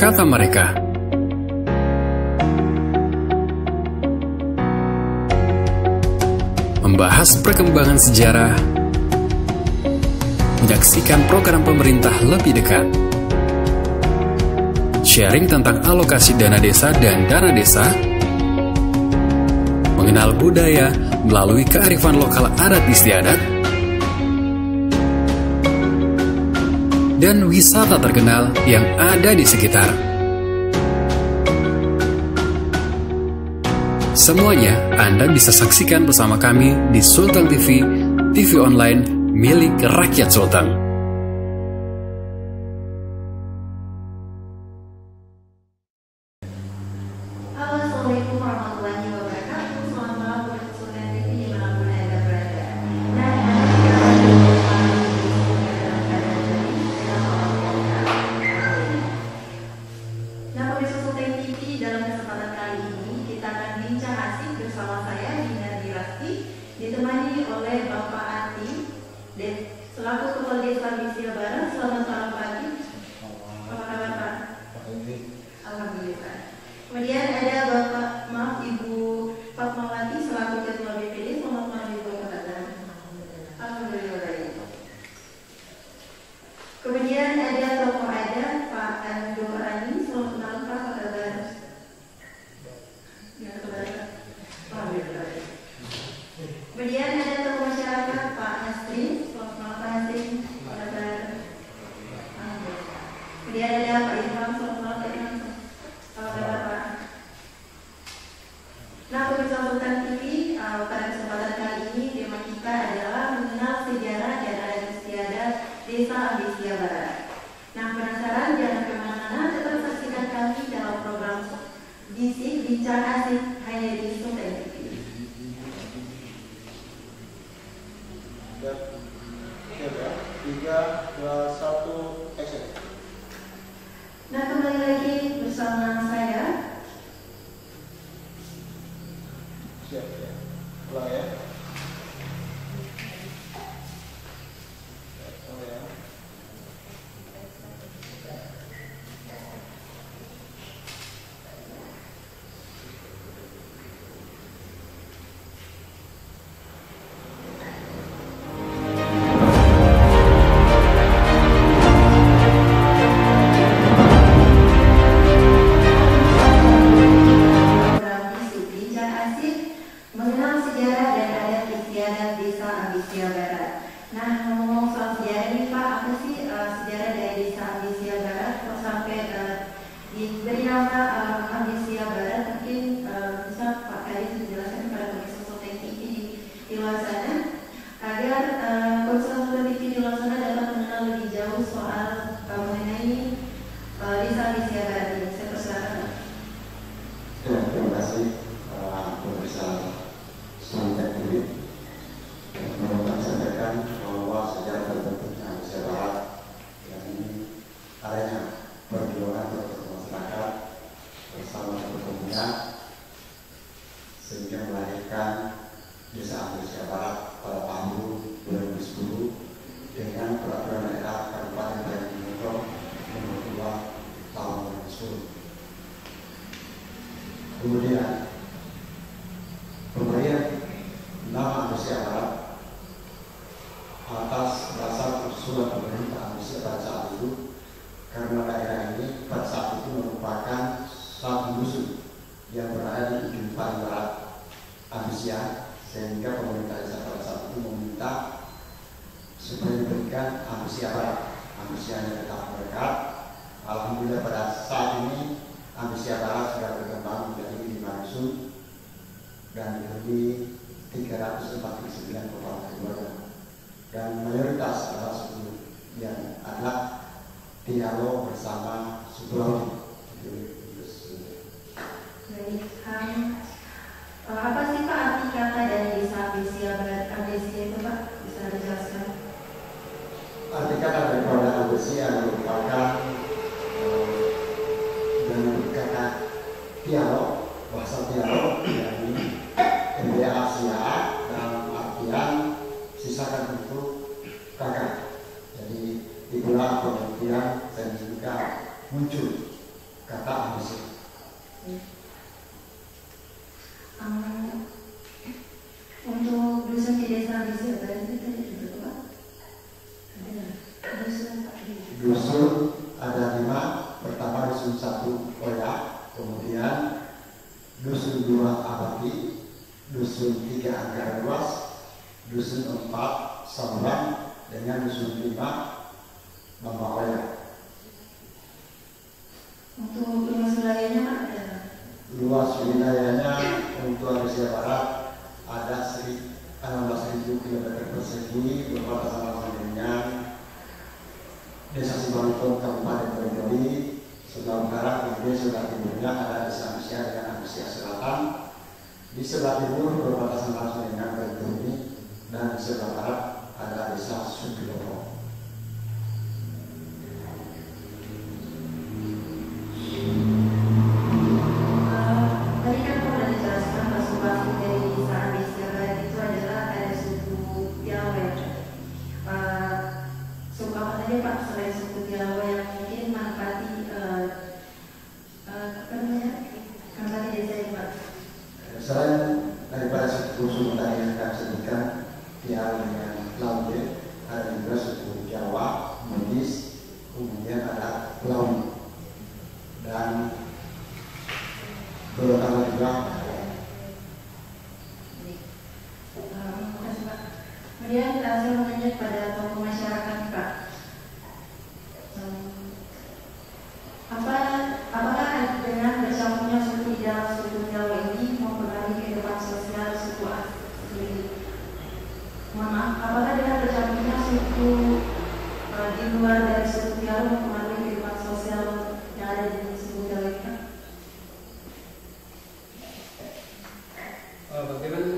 kata mereka. Membahas perkembangan sejarah, menyaksikan program pemerintah lebih dekat, sharing tentang alokasi dana desa dan dana desa, mengenal budaya melalui kearifan lokal adat istiadat, dan wisata terkenal yang ada di sekitar. Semuanya Anda bisa saksikan bersama kami di Sultan TV, TV online milik rakyat Sultan. Assalamualaikum warahmatullahi wabarakatuh. Selamat malam buat Sultan TV dimanapun Anda berada. Nah, pemirsa Sultan TV, dalam kesempatan kali ini kita akan bincang asik bersama saya Dina Dirasti, ditemani oleh Bapak Ati dan selaku Kepala Desa Bisia Barat. Selamat malam Pak Ati. Apa kabar Pak? Alhamdulillah. Kemudian ada Ibu Fatmawati selaku Ketua BPD. Selamat malam Ibu Fatmawati. Alhamdulillah. Kemudian ada tokoh adat Pak Ando Rani. Selamat malam Pak, apa kabar? Ya, kabar. Alhamdulillah. Kemudian ada tokoh masyarakat Pak Nasrin. Selamat malam Pak Nasrin, apa kabar? Alhamdulillah. Kemudian ada Pak Ilham. Selamat malam Pak Ilham. Apa kabar Pak? Nah, pemirsa Sultan TV, pada kesempatan kali ini tema kita adalah mengenal sejarah dan adat istiadat Desa Bisia Barat. Nah, penasaran? Jangan kemana-mana, tetap saksikan kami dalam program Bisik Bincang Asik hanya di Sultan TV. Tiga, dua, satu, action. Nah, kembali lagi bersama saya. Siap, ya. Pulang ya. Kemudian pemberian nama Bisia Barat atas dasar usulan pemerintah Bisia pada saat itu, karena daerah ini pada saat itu merupakan satu dusun yang berada di ujung paling barat Ambisia, sehingga pemerintah desa pada saat itu meminta supaya diberikan Ambisia Barat. Ambisianya tetap berdekat. Alhamdulillah pada saat ini Ambisia Barat sudah berkembang menjadi 5 dusun dan dihuni 349 kepala keluarga, dan mayoritas adalah suku yang ada dialog bersama suku Laut. Baik, apa sih Pak arti kata dari Desa Bisia Barat? Ambisia itu Pak bisa dijelaskan? Arti kata daripada Ambisia merupakan dengan kata dialog, bahasa dialog dari MBA Asia dalam artian sisakan bentuk kakak. Jadi itulah pengertian dan juga muncul dusun 4 Saburan dengan dusun 5 Bambawaya. Untuk luas wilayahnya Pak ada? Luas wilayahnya untuk Asia Barat ada 16.000 km persegi berbatasan langsung dengan Desa Simalungun Kabupaten Boyolali. Sebelah utara kemudian sebelah timurnya ada Desa Amsia dengan Amsia Selatan. Di sebelah timur berbatasan langsung dengan Boyolali, dan di sebelah barat ada Desa Sumbilowo. Tadi kan sudah dijelaskan bahwa dari Desa Amsia itu adalah ada suku Tiawe. Suku apa tadi Pak selain suku Tiawe yang mungkin menempati desa ini Pak? Selain daripada suku tadi yang kami sebutkan, Tiawe dengan Laute, ada juga suku Jawa, Bugis, kemudian ada Laut, dan terutama juga kemudian saya mau tanya pada tokoh masyarakat Pak, apakah dengan bercampurnya suku di dalam suku Jawa ini mempengaruhi kehidupan sosial suku asli? Mohon maaf, apakah dengan bercampurnya suku di luar dari suku Jawa mempengaruhi kehidupan sosial yang ada di suku Jawa ini? Bagaimana?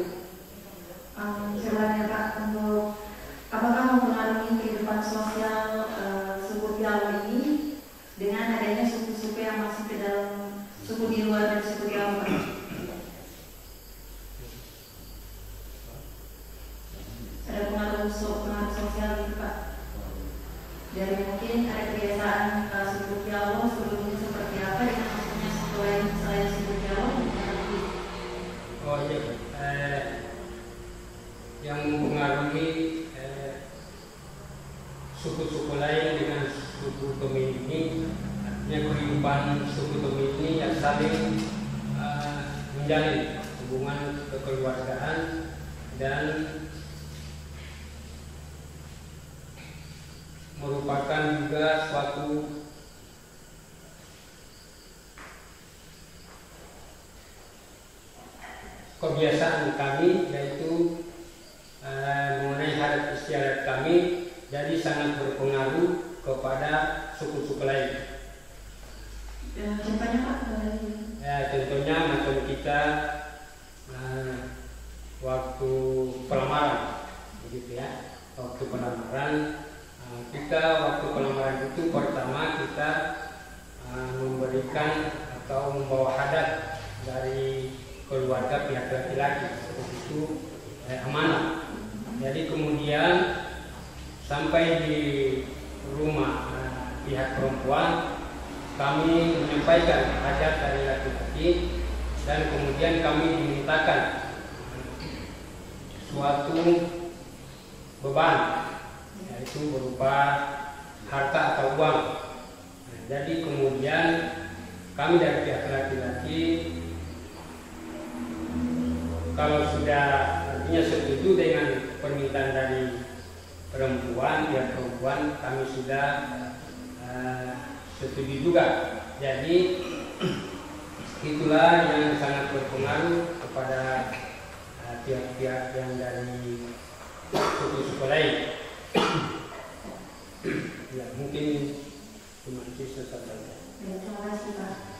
Sebenarnya Pak, untuk apakah mempengaruhi kehidupan sosial suku Jawa ini dengan adanya suku-suku yang masuk ke dalam suku di luar dari suku Jawa Pak? Ada pengaruh sosial gitu Pak? Dari mungkin ada kebiasaan suku Jawa sebelumnya seperti apa dengan maksudnya suku lain selain suku Jawa? Oh iya, yang mempengaruhi suku-suku lain dengan suku Tomil ini, artinya kehidupan suku Tomil ini yang saling menjalin hubungan kekeluargaan dan merupakan juga suatu kebiasaan kami, yaitu mengenai adat istiadat kami, jadi sangat berpengaruh kepada suku-suku lain. Contohnya Pak? Ya, contohnya macam kita waktu pelamaran, begitu ya. Waktu pelamaran, waktu pelamaran itu pertama kita memberikan atau membawa hadat dari keluarga pihak laki-laki, seperti itu amanah. Jadi kemudian sampai di rumah pihak perempuan, kami menyampaikan hajat dari laki-laki, dan kemudian kami dimintakan suatu beban, yaitu berupa harta atau uang. Jadi kemudian kami dari pihak laki-laki, kalau sudah artinya setuju dengan permintaan dari perempuan, pihak perempuan, kami sudah setuju juga. Jadi itulah yang sangat berpengaruh kepada pihak-pihak yang dari suku-suku lain. Ya, mungkin cuma itu saja. Terima kasih Pak.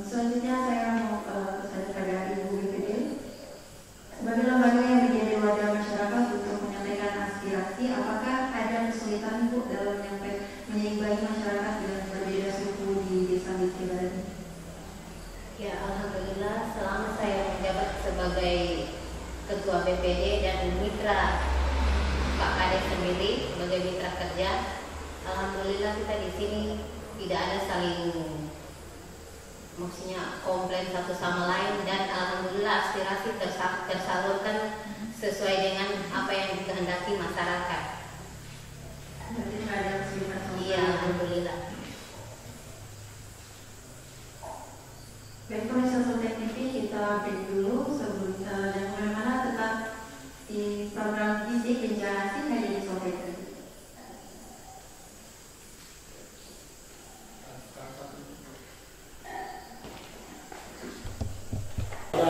Selanjutnya saya mau bertanya pada Ibu BPD. Sebagai lembaga yang menjadi wadah masyarakat untuk menyampaikan aspirasi, apakah ada kesulitan Bu dalam menyeimbangi masyarakat dengan berbeda suku di Desa Bikibaran? Ya, alhamdulillah selama saya menjabat sebagai Ketua BPD dan mitra Pak Kades sendiri sebagai mitra kerja, alhamdulillah kita di sini tidak ada saling maksudnya komplain satu sama lain, dan alhamdulillah aspirasi tersalurkan sesuai dengan apa yang dikehendaki masyarakat. Berarti tidak ada kesulitan sama Iya,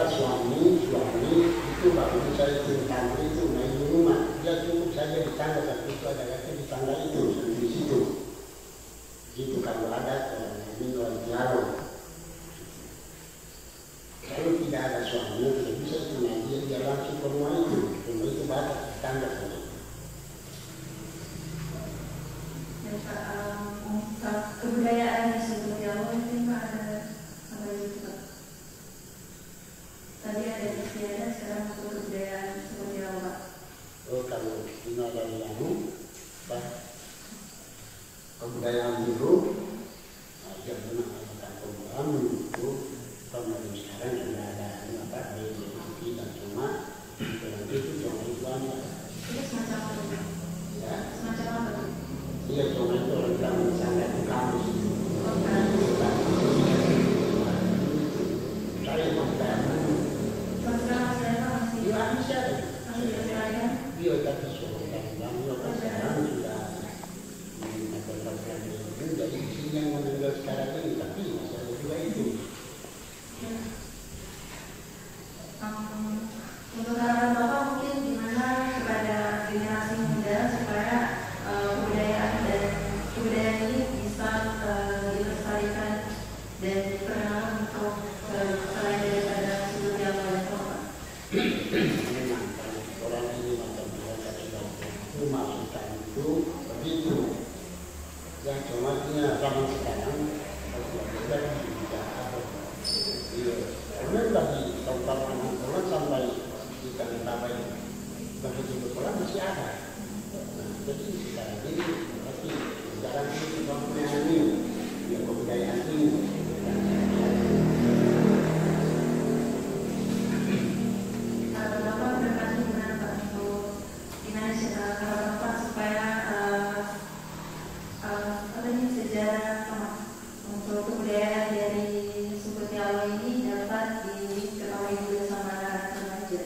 suami itu baru saya ceritakan itu main di rumah, dia cukup saja di tangga, tapi itu ada lagi di tangga itu di situ. Itu kalau ada ini orang Tiaro. Kalau tidak ada suaminya tidak bisa itu dia langsung ke rumah itu batas di tangga saja. Kebudayaan di suku Jawa itu ada apa itu Pak? Tadi ada istiadat, sekarang untuk kebudayaan suku Jawa. Oh, kalau ini ada yang kebudayaan dulu, aja benar ada kebudayaan dulu. Kalau sekarang sudah ada apa di dan cuma itu cuma itu aja. Itu semacam apa? Ya. Semacam apa? Iya, cuma itu orang bilang misalnya di kampus itu. Saya masih ada. Dia tapi sekarang sudah jadi di sini yang meninggal sekarang ini, tapi saya juga itu. Untuk harapan Bapak mungkin gimana kepada generasi muda supaya kebudayaan ini bisa dilestarikan dan diperkenalkan untuk selain daripada suku Jawa dan Jawa. Memang orang ini macam itu masukkan itu begitu. Yang cuma zaman sekarang tidak ada. Karena bagi kaum-kaum orang sampai di Tanah begitu berpulang masih ada. Nah, jadi sekarang ini berarti sekarang ini kebudayaan ini, yang kebudayaan ini. Bapak berkata gimana Pak untuk gimana cara Bapak supaya sejarah untuk kebudayaan dari suku Jawa ini dapat diketahui juga sama anak remaja.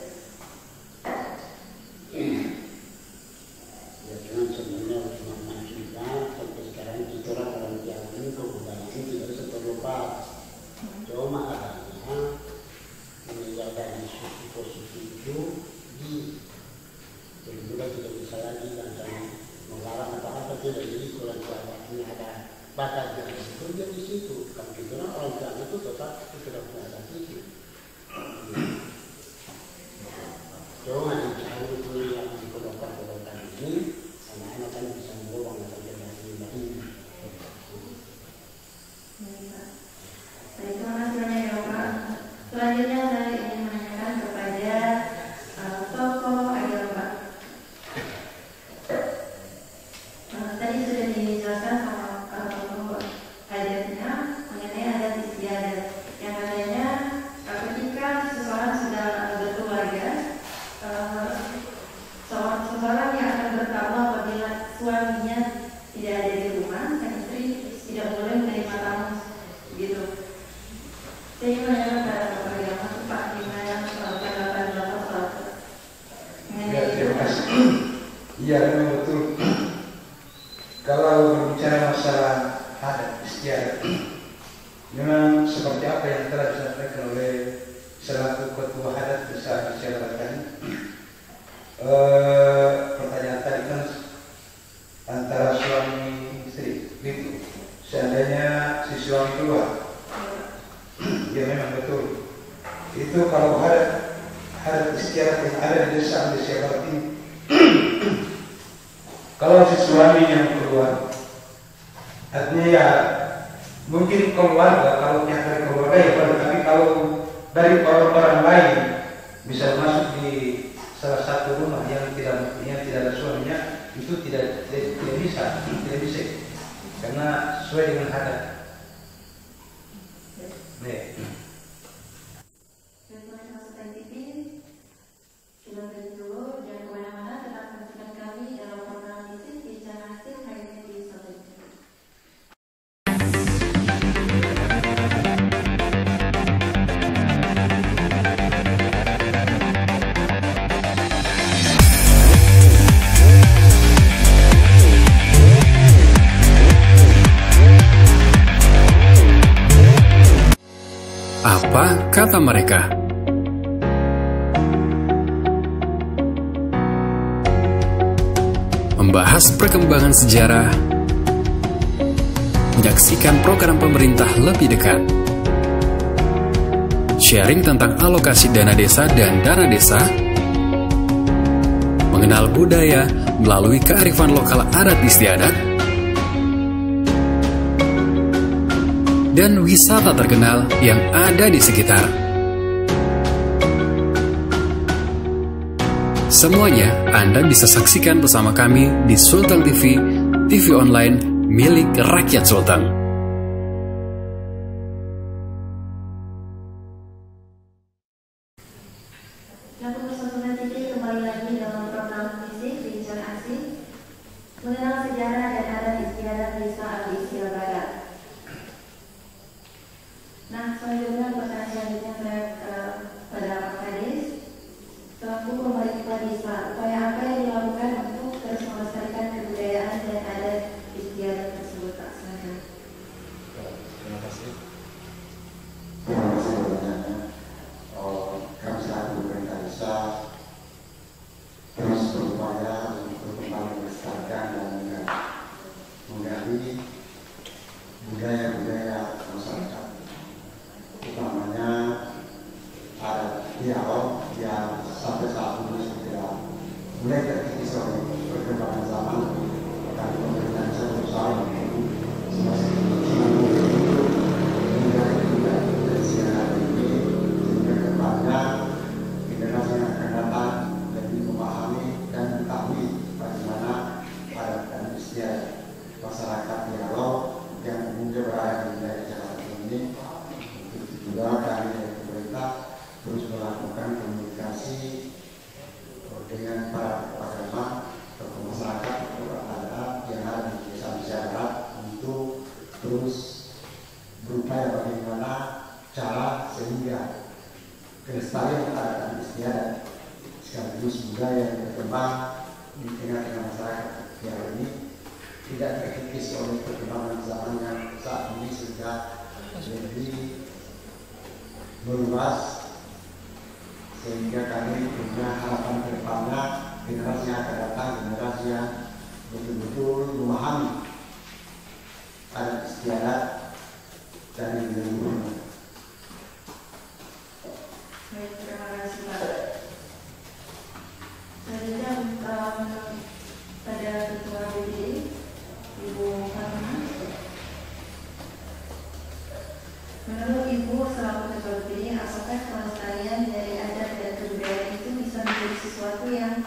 Ya dengan sebenarnya teman-teman kita sampai sekarang kita orang Jawa ini kebudayaan tidak bisa terlupakan. Cuma adanya menjaga suku posisi itu jadi juga tidak bisa lagi dan melarang apa-apa tidak, jadi kalau Jawa ini ada bakatnya itu dia di situ. Kalau kita orang Jawa itu tetap tidak punya itu. Cuma di Jawa itu yang diperlukan ini anak-anak kan bisa membawa sampai dari ini. Baik, terima kasih banyak ya Pak. Selanjutnya saya ingin menanyakan kepada tokoh agama. Tadi sudah dijelaskan sama tokoh adatnya mengenai adat istiadat yang katanya ketika seseorang sudah berkeluarga, seseorang yang akan bertamu apabila suaminya tidak ada di rumah, sang istri tidak boleh menerima tamu, gitu. Saya ingin menanyakan pada tokoh agama Pak, gimana pendapat Bapak soal Ya, terima kasih. Iya, memang betul. Kalau berbicara masalah adat istiadat, memang seperti apa yang telah disampaikan oleh selaku ketua adat besar di Jawa tadi. Pertanyaan tadi kan antara suami istri, gitu. Seandainya si suami keluar, ya memang betul. Itu kalau adat istiadat yang ada di desa berarti kalau si suami yang keluar, artinya ya mungkin keluarga, kalau pihak dari keluarga ya, tapi kalau dari orang-orang lain bisa masuk di salah satu rumah yang tidak ada suaminya, itu tidak bisa, karena sesuai dengan adat. Apa kata mereka? membahas perkembangan sejarah, menyaksikan program pemerintah lebih dekat, sharing tentang alokasi dana desa dan dana desa, mengenal budaya melalui kearifan lokal adat istiadat, dan wisata terkenal yang ada di sekitar. Semuanya Anda bisa saksikan bersama kami di Sultan TV, TV online milik rakyat Sultan. Kembali lagi dalam program fisik Bincang Asik, mengenal sejarah dan adat istiadat Desa Alisya Barat. Nah, selanjutnya pertanyaan selanjutnya saya pada Pak Kades, selaku pemerintah desa, upaya apa yang dilakukan untuk terus melestarikan kebudayaan dan adat istiadat tersebut, Pak? Silakan. Terima kasih. Terima kasih pertanyaannya. Kami selaku pemerintah desa terus berupaya untuk kembali melestarikan dan menggali budaya-budaya masyarakat, utamanya adat dialog yang sampai saat ini sudah mulai terkikis oleh perkembangan zaman. Kami pemerintah desa berusaha untuk semakin menjaga budaya sejarah ini sehingga kedepannya generasi yang akan datang lebih memahami dan mengetahui bagaimana adat dan istiadat masyarakat dialog yang umumnya berada di wilayah Jakarta ini. Untuk juga kami dari pemerintah terus melakukan komunikasi dengan para agama atau masyarakat atau adat yang ada di desa masyarakat untuk terus berupaya bagaimana cara sehingga kelestarian adat dan istiadat sekaligus budaya yang berkembang di tengah-tengah masyarakat yang ini tidak terkikis oleh perkembangan zaman yang saat ini sudah lebih meluas, sehingga kami punya harapan ke depannya generasi yang akan datang, generasi yang betul-betul memahami adat istiadat dari leluhurnya. Baik, terima kasih Pak. Selanjutnya pada Ketua BPD, Ibu Fatima. Menurut Ibu selaku Ketua BPD, apakah pelestarian dari adat dan kebudayaan itu bisa menjadi sesuatu yang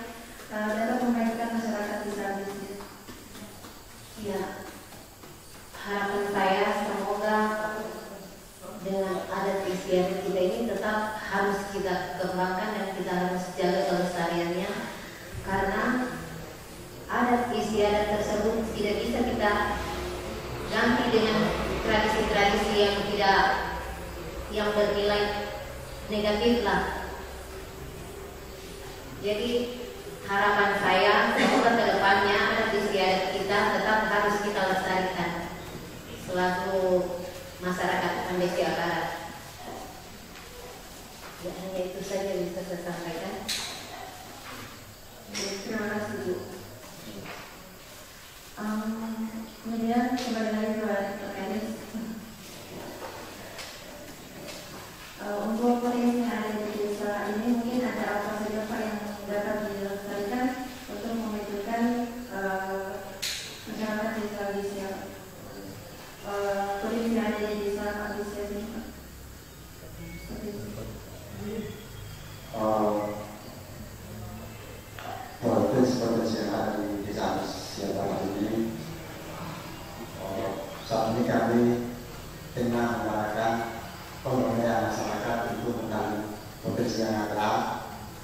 dapat memajukan masyarakat desa Alisya? Ya, harapan saya semoga dengan adat istiadat kita ini tetap harus kita kembangkan dan kita harus jaga kelestariannya, karena adat istiadat tersebut tidak bisa kita ganti dengan tradisi-tradisi yang bernilai negatif lah. Jadi harapan saya semoga kedepannya adat istiadat kita tetap harus kita lestarikan selaku masyarakat Indonesia Barat. Ya, hanya itu saja yang bisa saya sampaikan. Terima kasih Bu. Kemudian kembali lagi ke Pak Kades. Untuk potensi yang ada di desa ini mungkin ada apa saja Pak yang dapat dilestarikan untuk memajukan masyarakat desa Alisya? Potensi yang ada di desa Alisya ini Pak. Potensi yang ada di desa Alisya Barat ini, saat ini kami tengah mengadakan pemberdayaan masyarakat untuk menggali potensi yang ada,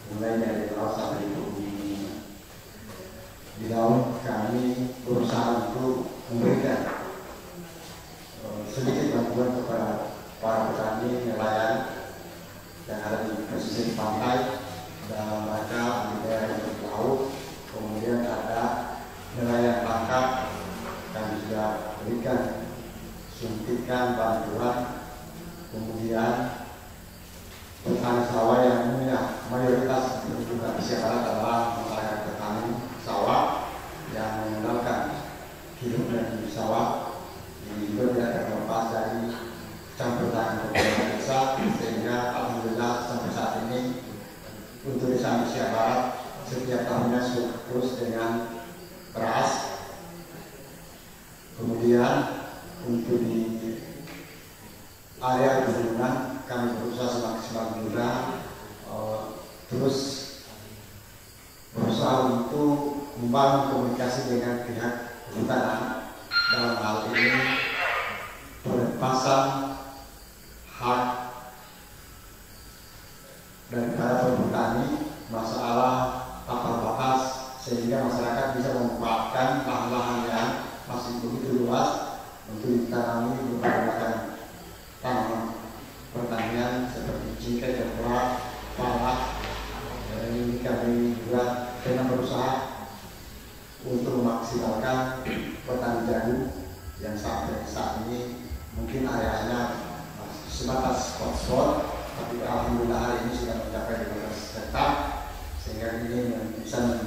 mulai dari laut sampai ke bumi. Di laut kami berusaha untuk memberikan sedikit bantuan kepada para petani nelayan yang ada di pesisir pantai dalam rangka budidaya di laut. Kemudian ada nelayan tangkap, kami juga berikan suntikan bantuan. Kemudian petani sawah yang umumnya mayoritas juga di Barat adalah masyarakat petani sawah yang hidupnya di sawah, ini juga tidak terlepas dari campur tangan pemerintah desa, sehingga alhamdulillah sampai saat ini untuk desa Amisia Barat setiap tahunnya surplus dengan beras. Kemudian untuk di area pegunungan kami berusaha semaksimal juga terus berusaha untuk membangun komunikasi dengan pihak kehutanan dalam hal ini pelepasan hak daripada petani, masalah tapal batas, sehingga masyarakat bisa memanfaatkan lahan-lahan yang masih begitu luas untuk ditanami berbagai tanaman pertanian seperti jengkol, coklat, palak. Dan ini kami juga tengah berusaha untuk memaksimalkan petani jagung yang sampai saat ini mungkin areanya sebatas spot-spot, tapi alhamdulillah hari ini sudah mencapai 12 hektar, sehingga ini bisa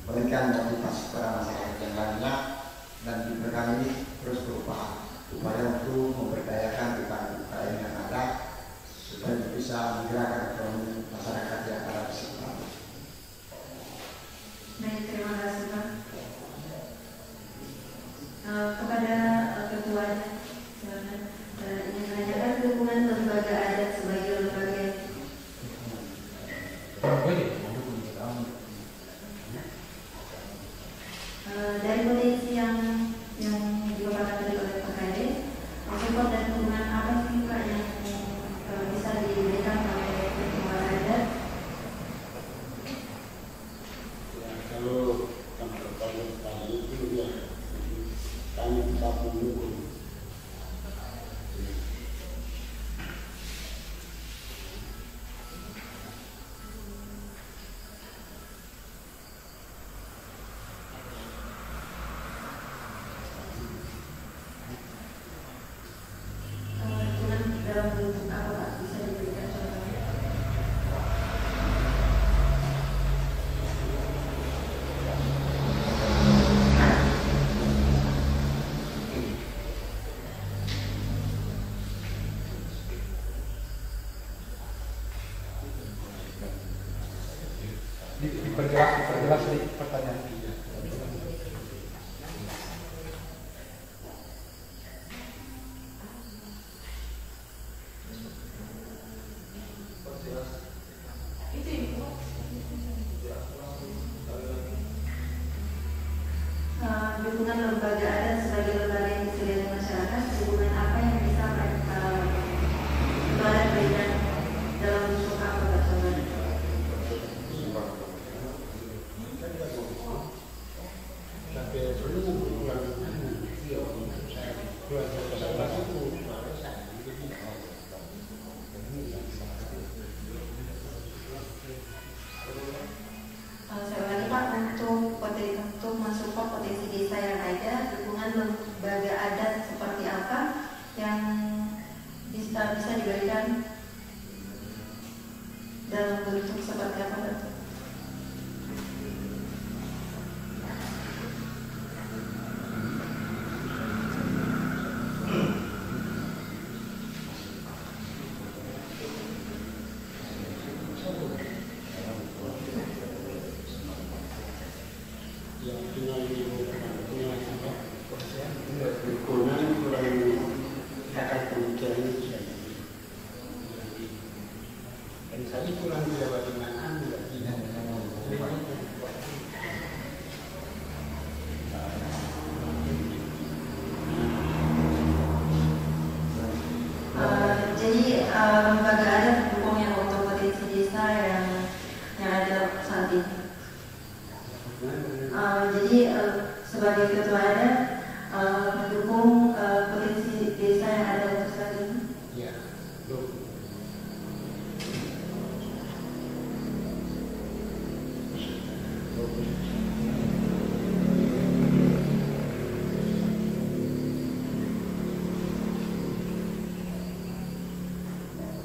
memberikan motivasi kepada masyarakat yang lainnya. Dan juga kami terus berupaya untuk memberdayakan UKM yang ada supaya bisa menggerakkan ekonomi masyarakat yang ada di sini. Baik, terima kasih Pak. Kepada ketuanya, silakan. Ingin menanyakan dukungan lembaga adat sebagai lembaga dari potensi yang dipaparkan tadi oleh Pak Kades, support dan dukungan apa sih Pak yang bisa diberikan oleh lembaga adat? Ya, kalau tadi itu ya kami bisa mendukung. Dalam bentuk apa Pak? Bisa diberikan contohnya? Diperjelas sedikit pertanyaan. Dukungan lembaga adat sebagai lembaga yang disediakan masyarakat, dukungan apa yang bisa lembaga berikan dalam bentuk apa Pak contohnya? Saya ulangi Pak, untuk mensupport potensi desa yang ada, dukungan lembaga adat seperti apa yang bisa diberikan dalam bentuk seperti apa Pak? Jadi lembaga adat mendukung yang untuk potensi desa yang ada saat ini. Jadi sebagai ketua adat mendukung potensi desa yang ada untuk saat ini. Ya,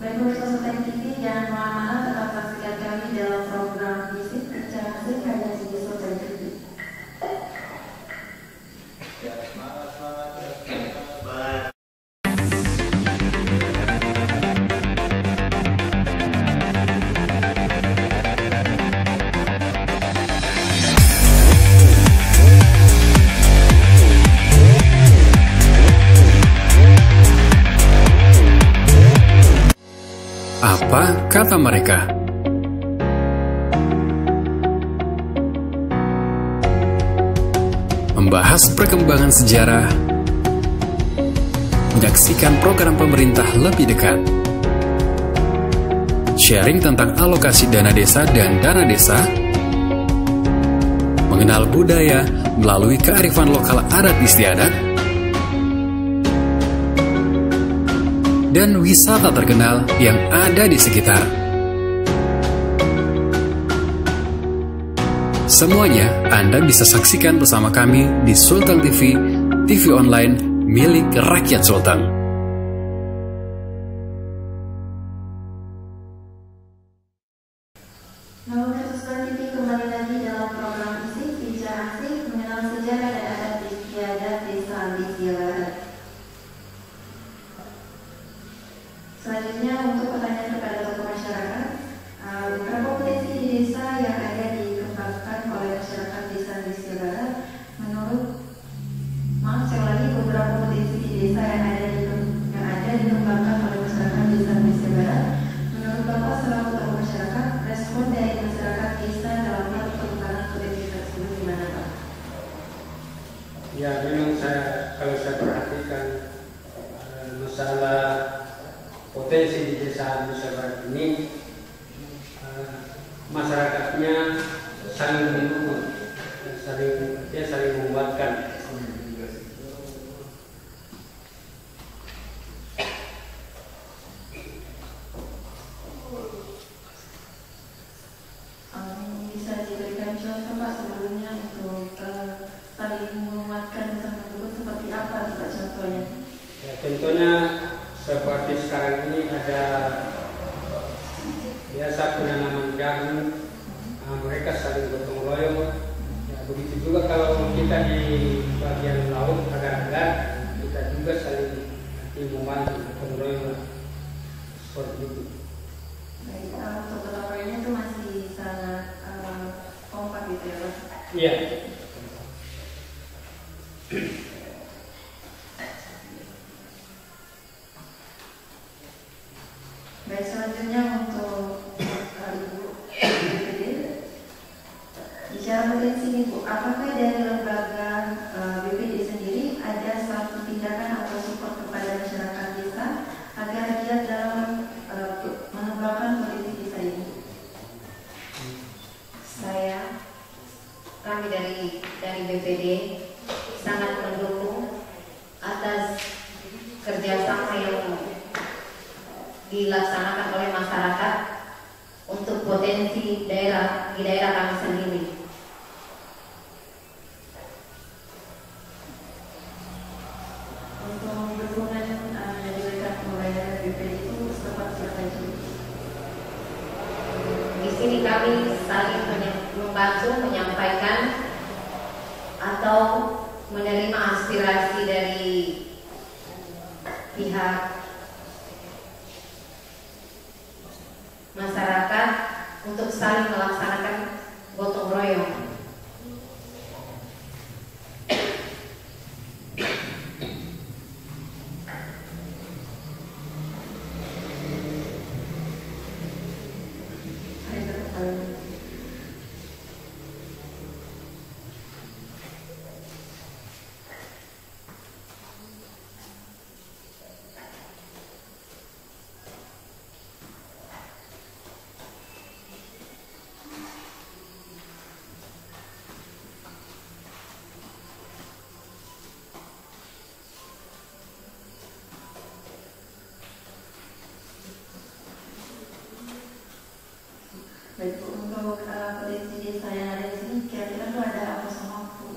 Baik pemirsa Sultan TV, jangan kemana-mana, tetap saksikan kami dalam program Visit Bicara Asik hanya di Sultan TV. Apa kata mereka? Membahas perkembangan sejarah, menyaksikan program pemerintah lebih dekat, sharing tentang alokasi dana desa dan dana desa, mengenal budaya melalui kearifan lokal adat istiadat, dan wisata terkenal yang ada di sekitar. Semuanya Anda bisa saksikan bersama kami di Sultan TV, TV online milik rakyat Sultan. Nah, Sultan TV kembali lagi dalam program Isik Bicara Asik mengenal sejarah dan adat istiadat Desa Ambisia Barat. Selanjutnya untuk pertanyaan kepada tokoh masyarakat, berapa potensi di desa yang ada dikembangkan oleh masyarakat Desa Ambisia Barat? Beberapa potensi di desa yang ada dikembangkan oleh masyarakat Desa Ambisia Barat. Menurut Bapak selaku tokoh masyarakat, respon dari masyarakat desa dalam hal pengembangan potensi tersebut gimana, Pak? Ya, memang kalau saya perhatikan masalah potensi di Desa Ambisia Barat ini, masyarakatnya saling mendukung, saling menguatkan. Bisa diberikan contoh Pak sebelumnya untuk saling menguatkan dan mendukung seperti apa Pak contohnya? Ya, contohnya seperti sekarang ini ada biasa penanaman jagung, mereka saling gotong royong. Ya, begitu juga kalau kita di bagian laut agar-agar kita juga saling membantu gotong royong seperti itu. Baik, untuk gotong royongnya itu masih sangat kompak gitu ya Pak? Iya. Baik, selanjutnya untuk Ibu BPD, bicara potensi ini Bu, apakah dari lembaga BPD sendiri ada suatu tindakan atau support kepada masyarakat desa agar giat dalam mengembangkan potensi desa ini? Kami dari BPD sangat mendukung atas kerjasama yang dilaksanakan oleh masyarakat untuk potensi di daerah kami sendiri. Untuk dukungan yang diberikan oleh BPD itu seperti apa itu? Di sini kami saling membantu menyampaikan atau menerima aspirasi dari pihak masyarakat untuk saling melaksanakan gotong royong. Baik Bu, untuk potensi desa yang ada di sini kira-kira tuh ada apa sama Bu?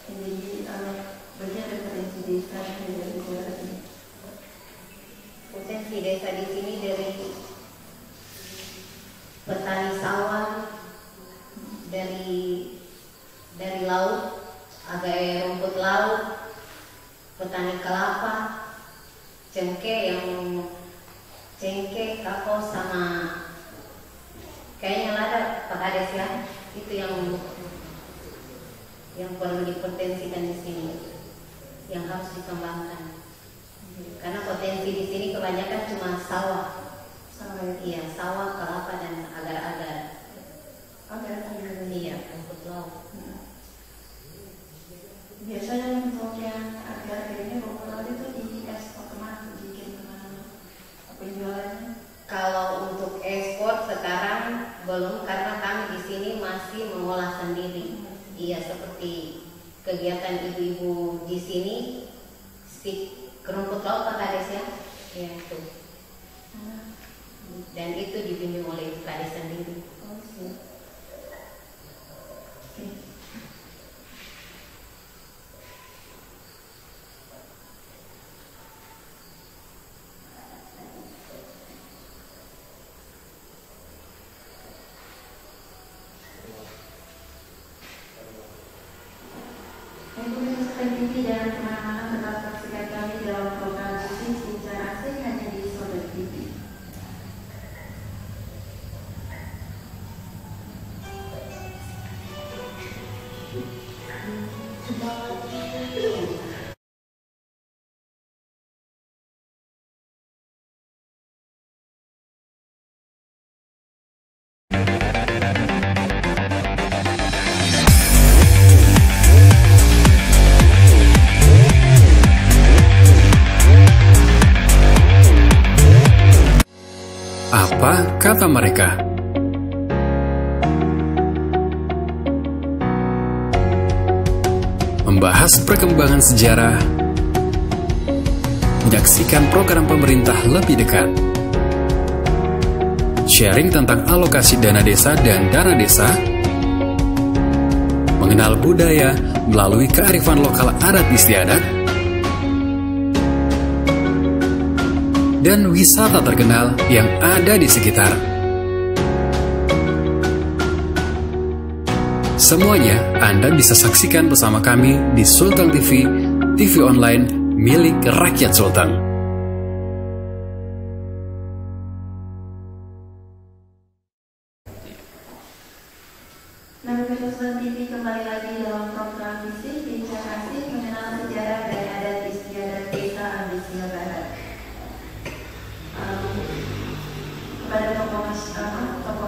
Jadi bagian dari potensi desa yang ada di daerah ini. Potensi desa di sini dari petani sawah, dari laut, agak rumput laut, petani kelapa, cengkeh, kakao sama kayaknya lada Pak Kades ya, itu yang perlu dipotensikan di sini, yang harus dikembangkan. Karena potensi di sini kebanyakan cuma sawah. sawit. Iya, sawah, kelapa dan agar-agar. Agar-agar. Iya, rumput laut. Biasanya untuk yang agar ini rumput laut itu diekspor kemana? Dikirim kemana? Penjualannya? Kalau untuk ekspor sekarang belum, karena kami di sini masih mengolah sendiri. Iya, seperti kegiatan ibu-ibu di sini, rumput laut Pak Kades ya, ya itu. Dan itu dibimbing oleh Ibu Kades sendiri. Oh, sih. Oke. Untuk menyaksikan TV jangan kemana-mana, tetap saksikan kami dalam program bisnis bicara asik hanya di Sobat TV. Apa kata mereka? Membahas perkembangan sejarah, menyaksikan program pemerintah lebih dekat, sharing tentang alokasi dana desa dan dana desa, mengenal budaya melalui kearifan lokal adat istiadat, dan wisata terkenal yang ada di sekitar. Semuanya Anda bisa saksikan bersama kami di Sultan TV, TV online milik rakyat Sultan. Nah, pemirsa Sultan TV kembali lagi dalam program bisnis bicara asik mengenal sejarah dan adat istiadat desa Ambisia Barat. Kepada tokoh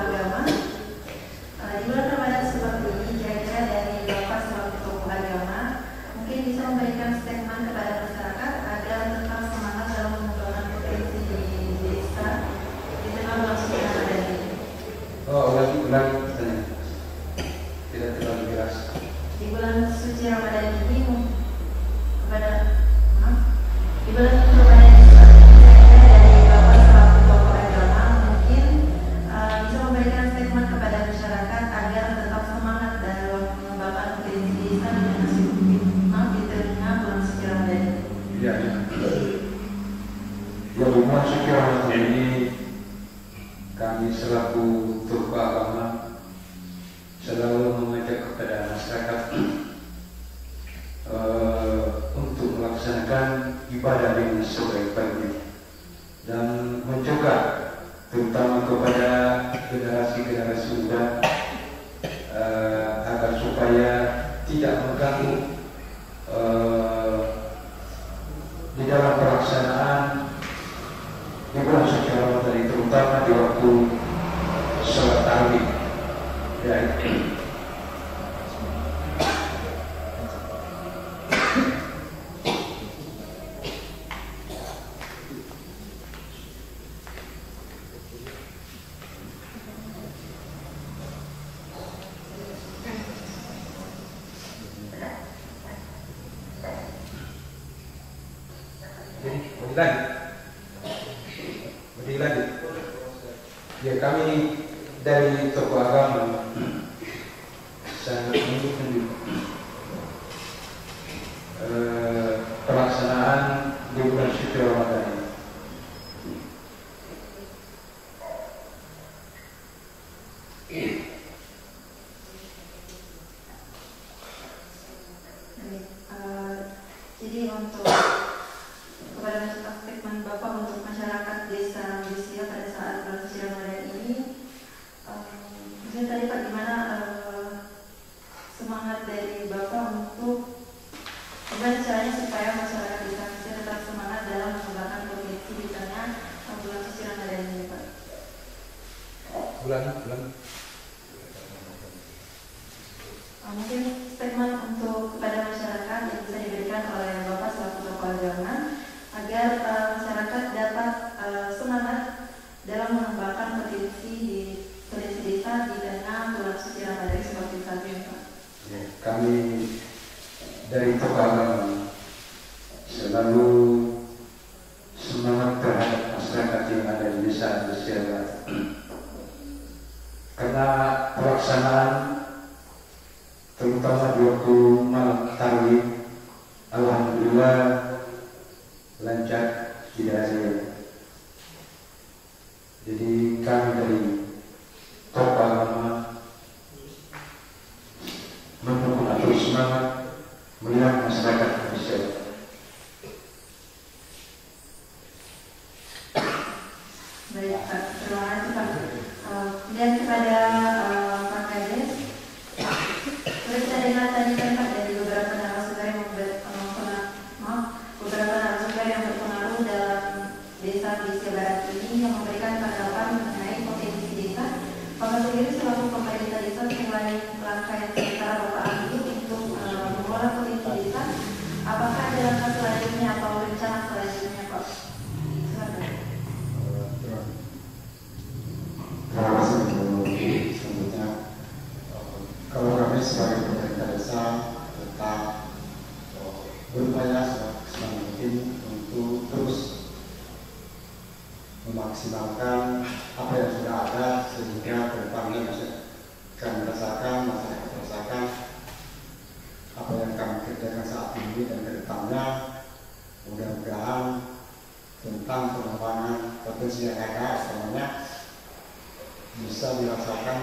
agama, di bulan Ramadan seperti ini, kira-kira dari Bapak selaku tokoh agama mungkin bisa memberikan statement kepada masyarakat agar tetap semangat dalam mengembangkan potensi di desa di tengah berlangsungnya Ramadan ini. Oh, ulangi pertanyaan. Tidak terlalu jelas. Di bulan suci Ramadan ini di bulan Ramadan ini dari Bapak selaku tokoh agama mungkin bisa memberikan statement kepada masyarakat agar tetap semangat dalam mengembangkan potensi desa dengan hasil di tengah bulan suci Ramadan ini. Ya. Ya, bulan suci Ramadan ini kami selaku tokoh agama selalu mengajak kepada masyarakat untuk melaksanakan ibadah dengan sebaik-baiknya dan mencegah terutama kepada generasi-generasi muda agar supaya tidak mengganggu di dalam pelaksanaan di bulan suci Ramadan ini, terutama di waktu sholat tarawih. Ya, jadi lanjut. Ya, kami dari tokoh agama sangat mendukung pelaksanaan di bulan suci Ramadan ini. Jadi untuk kepada statement Bapak untuk masyarakat desa Ambisia pada saat bulan suci Ramadan ini, mungkin tadi Pak gimana semangat bulan. Mungkin statement untuk kepada masyarakat yang bisa diberikan oleh Bapak selaku tokoh agama agar masyarakat dapat semangat dalam mengembangkan potensi desa di tengah bulan suci Ramadan seperti saat ini, Pak. Ya, kami dari tokoh agama selalu semangat terhadap masyarakat yang ada di desa Barat. Karena pelaksanaan terutama di waktu malam tarawih, alhamdulillah lancar, tidak ada. Jadi kami dari tokoh agama mendukung atau semangat melihat masyarakat Indonesia. Baik, Pak. Terima kasih, Pak. Dan kepada Pak Kades, seperti saya dengar tadi kan Pak dari beberapa narasumber yang berpengaruh dalam desa Indonesia Barat ini yang memberikan tanggapan mengenai potensi desa. Bapak sendiri selaku pemerintah desa selain langkah yang sementara Bapak ambil untuk mengelola potensi desa, apakah ada langkah selanjutnya atau rencana selanjutnya, Pak? Silakan. Terima kasih selanjutnya. Kalau kami sebagai pemerintah desa tetap berupaya semaksimal mungkin untuk terus memaksimalkan apa yang sudah ada sehingga ke depannya kami rasakan, masyarakat rasakan apa yang kami kerjakan saat ini dan ke depannya mudah-mudahan tentang pengembangan potensi yang ada semuanya bisa dirasakan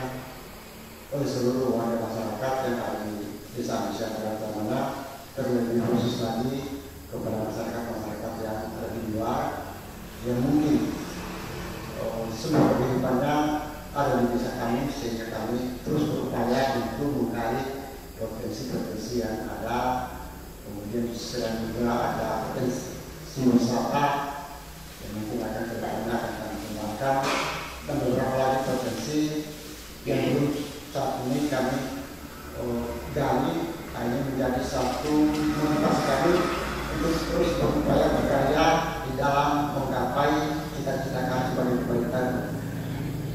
oleh seluruh warga masyarakat yang ada di desa Indonesia Barat, terlebih khusus lagi kepada masyarakat yang ada di luar yang mungkin semua kehidupannya ada di desa kami, sehingga kami terus berupaya untuk menggali potensi-potensi yang ada. Kemudian sedang juga ada potensi wisata yang mungkin akan kedepannya akan kami kembangkan, dan beberapa lagi potensi yang belum saat ini kami gali. Ini menjadi satu motivasi kami untuk terus berupaya berkarya di dalam menggapai cita-cita kami sebagai pemerintah.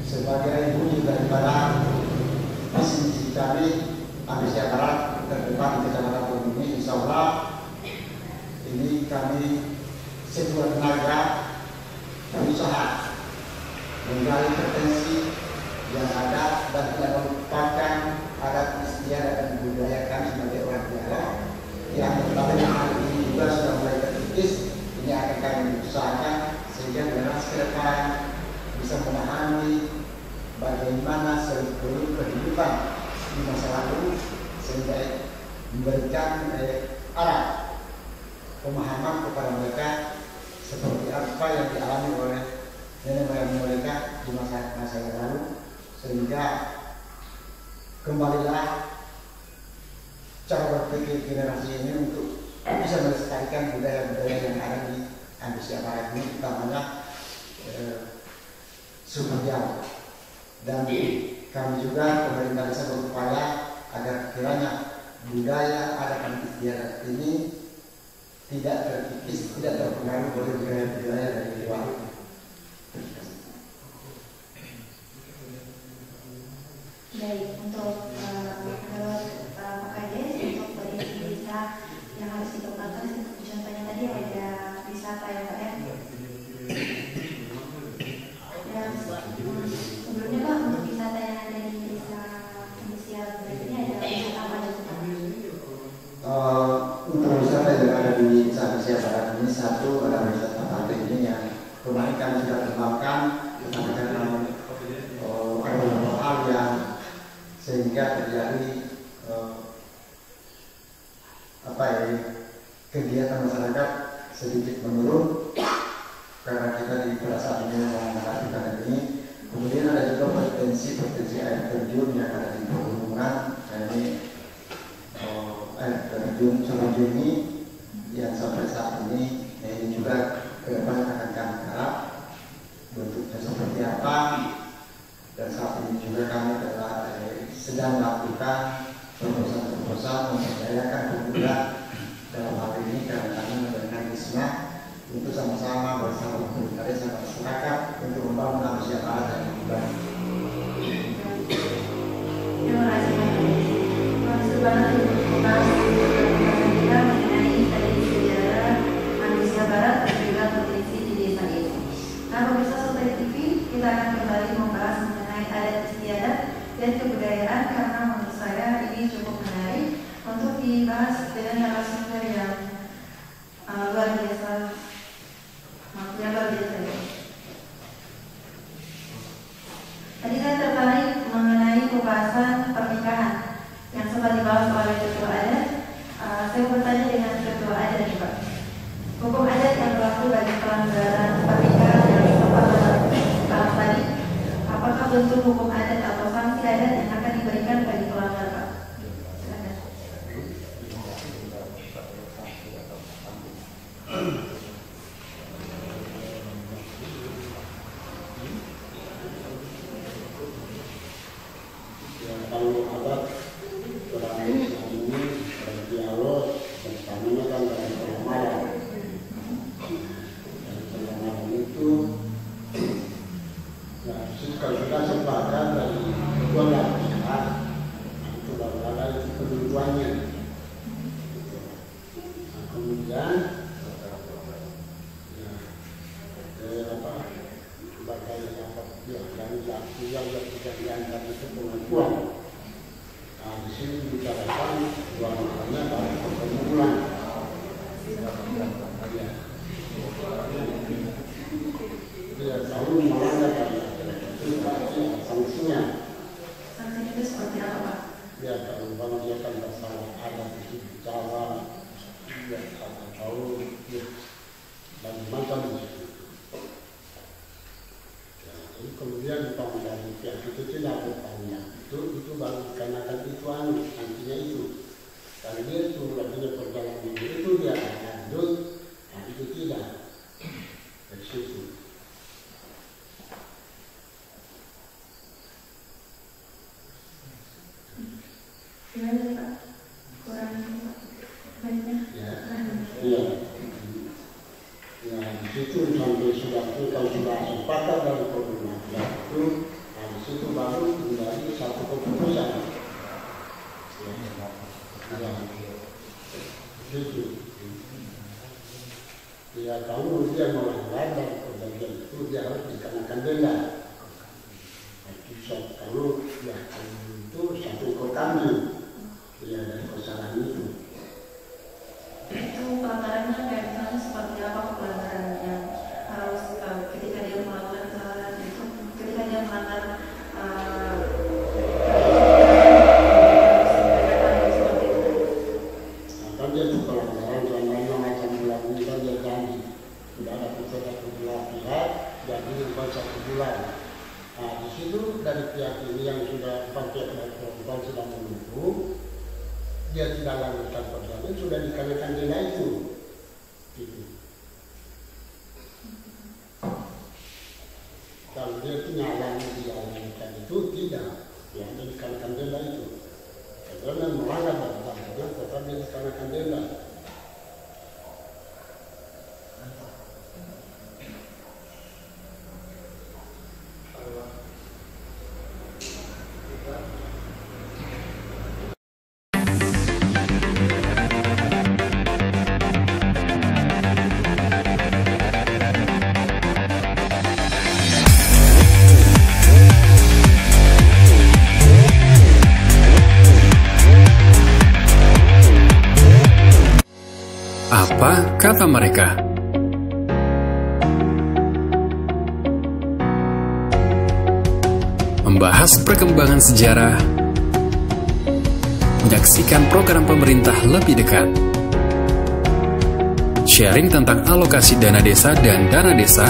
Sebagai wujud daripada visi misi kami Indonesia Barat ke depan di Kecamatan ini, insya Allah ini kami sekuat tenaga berusaha menggali potensi yang ada dan tidak melupakan adat istiadat dan budaya kami sebagai orang Tionghoa yang pada hari ini juga sudah mulai terkikis. Ini akan kami usahakan sehingga generasi ke depan bisa memahami bagaimana seluruh kehidupan di masa lalu, sehingga memberikan arah pemahaman kepada mereka seperti apa yang dialami oleh nenek moyang mereka di masa yang lalu, sehingga kembalilah cara berpikir generasi ini untuk bisa melestarikan budaya-budaya yang ada di Indonesia Barat ini, utamanya suku Jawa. Dan kami juga pemerintah desa berupaya agar kiranya budaya adat istiadat ini tidak terkikis, tidak terpengaruh oleh budaya-budaya dari luar. Baik, untuk menurut Pak Kades, untuk potensi desa yang harus dikembangkan, contohnya tadi ada wisata ya Pak ya. Dan sebelumnya Pak, untuk wisata yang ada di desa Indonesia ini ada wisata apa dan untuk wisata yang ada di desa Indonesia Barat ini, satu adalah wisata pantai ini yang kemarin kami sudah kembangkan dengan beberapa hal yang sehingga terjadi kegiatan masyarakat sedikit menurun karena kita di pada saat ini melakukan ini. Kemudian ada juga potensi air terjun yang ada di pegunungan. Ini air terjun Curujungi yang sampai saat ini juga ke depan akan kami garap bentuknya seperti apa, dan saat ini sedang melakukan terobosan-terobosan memperdayakan pemuda dalam hal ini karena kami memberikan kisah untuk sama-sama bersama pemerintah desa dan masyarakat untuk membangun manusia adat dan kembali. Terima kasih Maksud banget untuk kita mengenai tadi sejarah Indonesia Barat dan juga provinsi di desa ini. Nah, pemirsa Sultan TV, kita akan kembali membahas mengenai adat istiadat dan kebudayaan karena menurut saya ini cukup menarik untuk dibahas dengan narasumber yang luar biasa. Maksudnya luar biasa ya. Tadi saya tertarik mengenai pembahasan pernikahan yang sempat dibahas oleh ketua adat. Saya bertanya dengan ketua adat juga. Hukum adat yang berlaku bagi pelanggaran pernikahan yang sempat dibahas tadi, apakah bentuk hukum adat atau sanksi adat yang akan diberikan bagi pelanggar, Pak? Kalau adat orang Islam ini berdialog bersamanya kan dalam perlamaran. Dalam perlamaran itu ya, kalau sudah sepakat dari kedua belah pihak, itu baru ada itu penentuannya. Nah, kemudian sebagai yang tidak dianggap itu pengakuan. Nah, di sini dibicarakan dua maknanya baru pertemuan. Dia tahu melanggar itu berarti sanksinya. Sanksinya itu seperti apa, Pak? Ya, kalau dia kan bersalah ada di bicara, dia kata tahu, dan macam itu. Kemudian dari pihak itu tidak bertanya itu baru dikarenakan itu nantinya itu karena dia itu artinya perjalanan itu dia lanjut, nah itu tidak dari situ. Gimana Pak? Kurang banyak? Iya. Ya, di situ sampai kalau sudah sepakat dari koordinator itu, nah di situ baru menjadi satu keputusan. Ya, gitu. Ya, kalau dia melanggar dari perjanjian itu dia harus dikenakan denda. Kalau ya itu satu kotamnya, ya dari kesalahan itu. Itu pelanggarannya kayak misalnya seperti apa pelanggaran yang harus ketika dia melakukan kesalahan itu, ketika dia melanggar kan dia itu pelanggaran contohnya macam bulan ini kan dia janji sudah ada satu belah pihak jadi bukan 1 bulan. Nah di situ dari pihak ini yang sudah pihak dari korban sudah menunggu, dia tidak lanjutkan perjalanan sudah dikenakan denda itu. Gitu. Kalau dia itu nyalanya dijalankan itu tidak, ya dia dikenakan denda itu. Karena melanggar perjalanan tetap dia dikenakan denda. Apa kata mereka? Membahas perkembangan sejarah, menyaksikan program pemerintah lebih dekat, sharing tentang alokasi dana desa dan dana desa,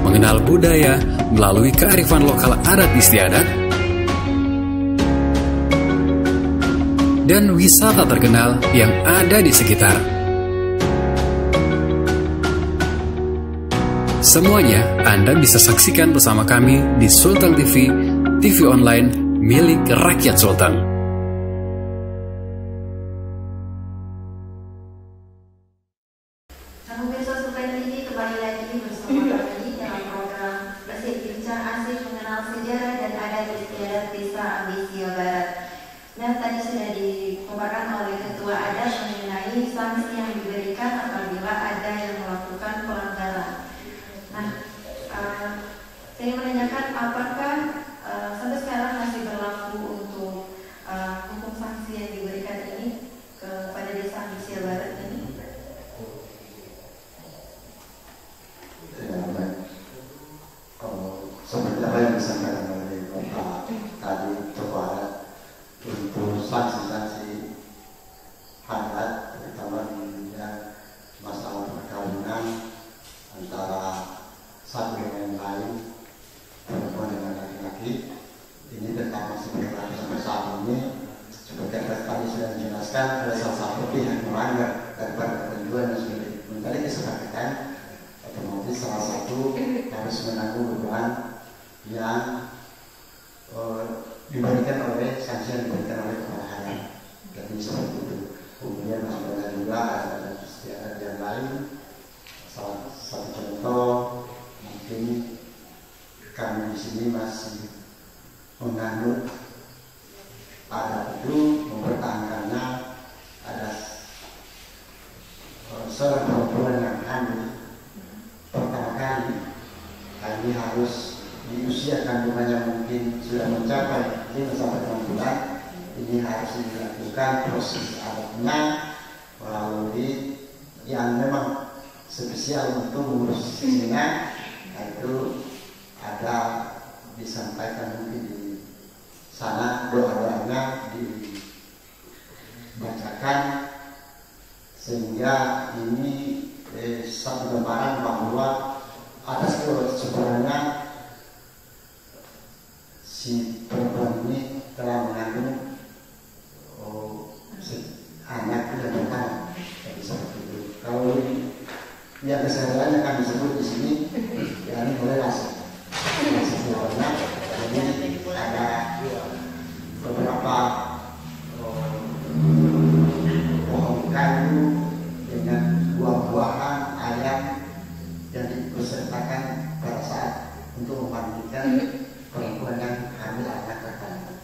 mengenal budaya melalui kearifan lokal adat istiadat, dan wisata terkenal yang ada di sekitar. Semuanya Anda bisa saksikan bersama kami di Sultan TV, TV online milik rakyat Sultan. Pemirsa Sultan TV kembali lagi bersama kami dalam program Bincang Asik Mengenal Sejarah dan Adat Istiadat Desa Ambisia Barat. Nah, tadi sudah dipaparkan oleh Ketua Adat mengenai sanksi yang diberikan apabila ada yang melakukan pelanggaran. Nah, saya menanyakan apakah sampai sekarang masih berlaku untuk hukum sanksi yang diberikan ini kepada Desa Ambisia Barat ini? Seperti apa yang disampaikan oleh Bapak tadi, Ketua untuk sanksi-sanksi adat, terutama di masalah perkawinan antara satu dengan lain, perempuan dengan laki-laki, ini tetap masih berlaku sampai saat ini. Seperti yang tadi sudah dijelaskan, ada salah satu pihak melanggar daripada ketentuan yang sudah menjadi kesepakatan, otomatis salah satu harus menanggung beban yang diberikan oleh sanksi yang diberikan oleh kepala haram. Jadi seperti itu. Kemudian masih ada juga ada istiadat yang lain. Salah satu contoh mungkin kami di sini masih menganut adat itu mempertahankannya. Ada seorang perempuan yang hamil pertama kali, ini harus di usia kandungannya mungkin sudah mencapai 5 sampai 6 bulan, ini harus dilakukan proses adatnya melalui yang memang spesial untuk mengurus zina. Itu ada disampaikan mungkin di sana, doa-doanya dibacakan, sehingga ini satu gambaran bahwa atas sebenarnya si perempuan ini telah mengandung anak dan bertahan. Jadi seperti itu. Kalau yang kesehariannya kami sebut di sini, ya ini mulai rasa. Jadi ada beberapa pohon kayu dengan buah-buahan ayam yang dipesertakan pada saat untuk memandikan perempuan yang hamil anak pertama.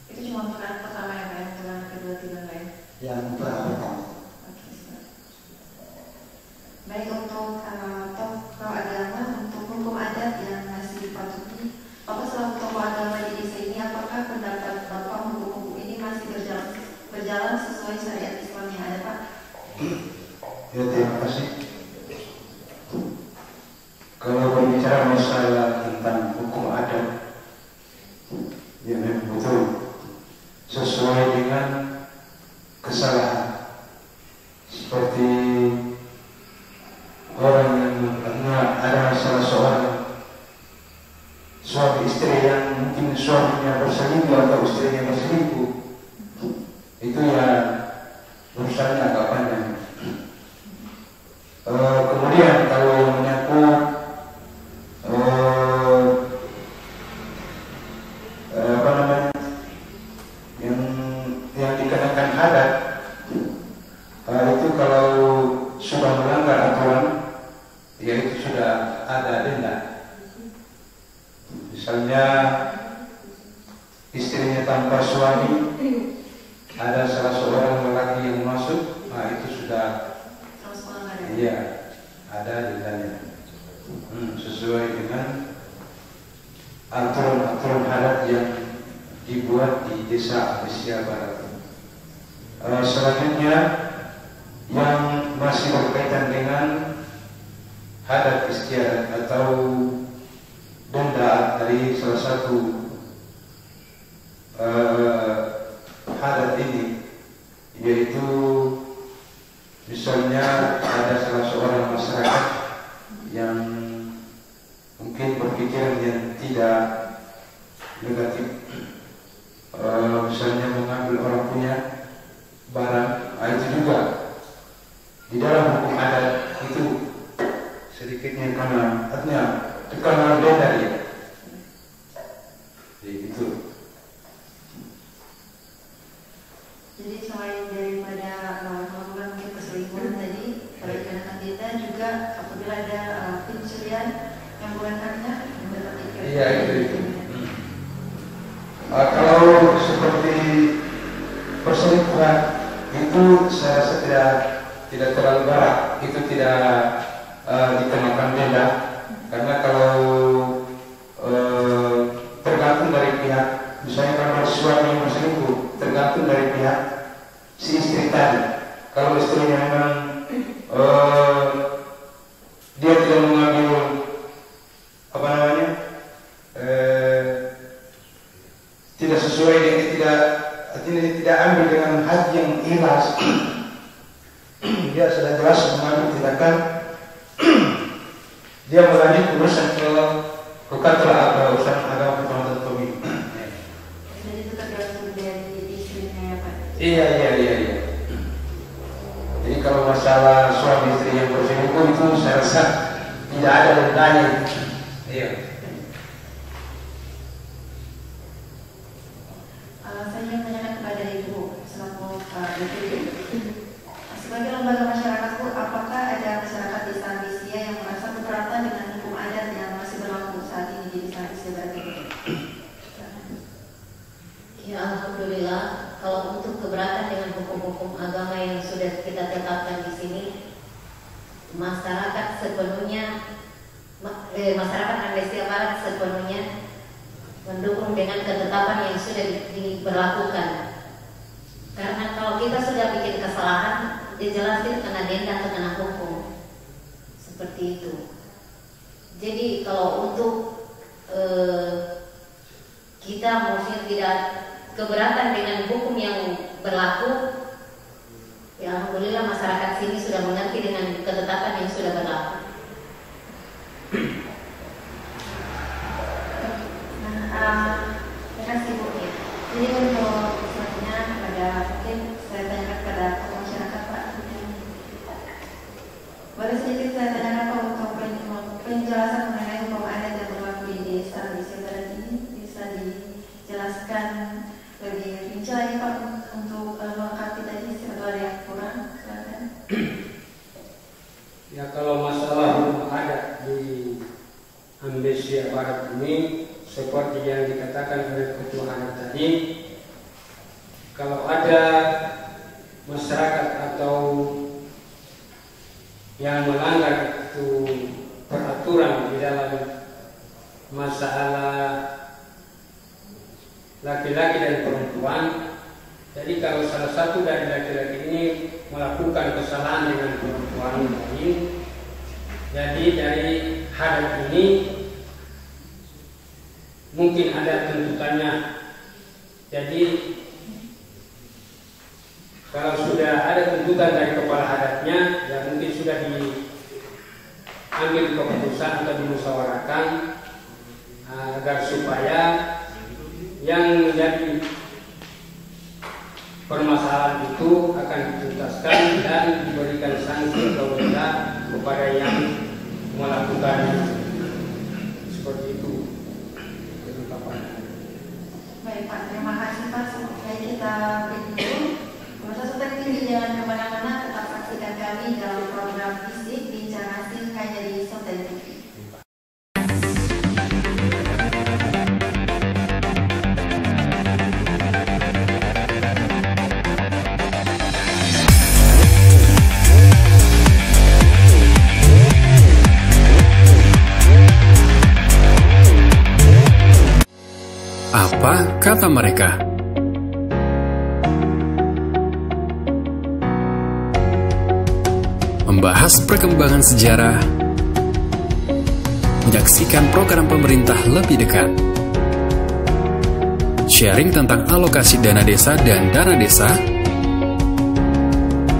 Itu cuma untuk anak pertama ya, Pak? Untuk anak kedua tidak lain? Yang untuk anak pertama. Baik, untuk tokoh agama, untuk hukum adat yang masih dipatuhi, Bapak selaku tokoh agama di desa ini, apakah pendapat Bapak hukum-hukum ini masih berjalan sesuai syariat Islam yang ada, Pak? Ya, terima kasih. Kalau berbicara masalah tentang hukum adat, ya memang betul sesuai dengan kesalahan. Seperti orang yang ada salah seorang suami istri yang mungkin suaminya berselingkuh atau istrinya berselingkuh, itu ya urusannya agak panjang. Kemudian kalau menyangkut yang dikenakan adat, itu kalau sudah melanggar aturan, ya itu sudah ada denda. Misalnya istrinya tanpa suami, ada salah seorang lelaki yang masuk, nah itu sudah, iya, ada dendanya. Sesuai dengan aturan-aturan adat yang dibuat di Desa Ambisia Barat. Selanjutnya yang masih berkaitan dengan adat istiadat atau denda dari salah satu adat ini, yaitu misalnya ada salah seorang masyarakat yang mungkin berpikiran yang tidak negatif, misalnya mengambil orang punya barang, itu juga di dalam hukum adat itu sedikitnya karena artinya tekanan denda dia. dan juga apabila ada pencurian yang bukan haknya mendapat ikat. Iya itu. Kalau seperti perselingkuhan itu saya rasa tidak terlalu berat, itu tidak dikenakan denda, karena kalau tergantung dari pihak, misalnya kalau suami yang berselingkuh tergantung dari pihak si istri tadi. Kalau istrinya memang dia tidak mengambil apa namanya tidak sesuai dengan tidak ambil dengan hati yang ikhlas, dia sudah jelas mengambil tindakan, dia melanjut urusan ke kantor urusan agama kecamatan Tombi. Jadi itu tergantung dari istrinya ya Pak. Iya. Jadi kalau masalah suami istri yang berselingkuh itu saya rasa tidak ada dendanya. Iya. Saya ingin menanyakan kepada Ibu selaku DPD. Sebagai lembaga masyarakat Bu, apakah ada masyarakat di Sambisia yang merasa keberatan dengan hukum adat yang masih berlaku saat ini di Sambisia Barat? Ya, alhamdulillah. Kalau untuk keberatan dengan hukum-hukum agama yang sudah kita tetapkan di sini, masyarakat sepenuhnya, masyarakat Amnesia Barat sepenuhnya mendukung dengan ketetapan yang sudah diberlakukan. Karena kalau kita sudah bikin kesalahan, jelas kita kena denda atau kena hukum, seperti itu. Jadi kalau untuk kita maksudnya tidak keberatan dengan hukum yang berlaku, ya alhamdulillah masyarakat sini sudah mengerti dengan ketetapan yang sudah berlaku. Terima kasih Bu. Jadi untuk selanjutnya pada mungkin saya tanyakan kepada masyarakat Pak. Boleh sedikit saya tanyakan Pak untuk penjelasan mengenai hukum adat yang berlaku di desa Barat ini, bisa dijelaskan lebih rinci lagi Pak untuk melengkapi tadi atau ada yang kurang? Silakan. Ya, kalau masalah hukum adat di Amnesia Barat ini seperti yang dikatakan oleh Ketua adat tadi, kalau ada masyarakat atau yang melanggar itu peraturan di dalam masalah laki-laki dan perempuan, jadi kalau salah satu dari laki-laki ini melakukan kesalahan dengan perempuan lain, jadi dari hadap ini mungkin ada tuntutannya. Jadi kalau sudah ada tuntutan dari kepala adatnya, ya mungkin sudah diambil keputusan atau dimusyawarahkan agar supaya yang menjadi permasalahan itu akan dituntaskan dan diberikan sanksi atau denda kepada yang melakukan seperti itu. Baik Pak, terima kasih Pak. Baik, kita break dulu. Pemirsa Sultan TV jangan kemana-mana, tetap saksikan kami dalam program Bisik Bincang Asik hanya di Sultan TV. Apa kata mereka? Membahas perkembangan sejarah, menyaksikan program pemerintah lebih dekat, sharing tentang alokasi dana desa dan dana desa,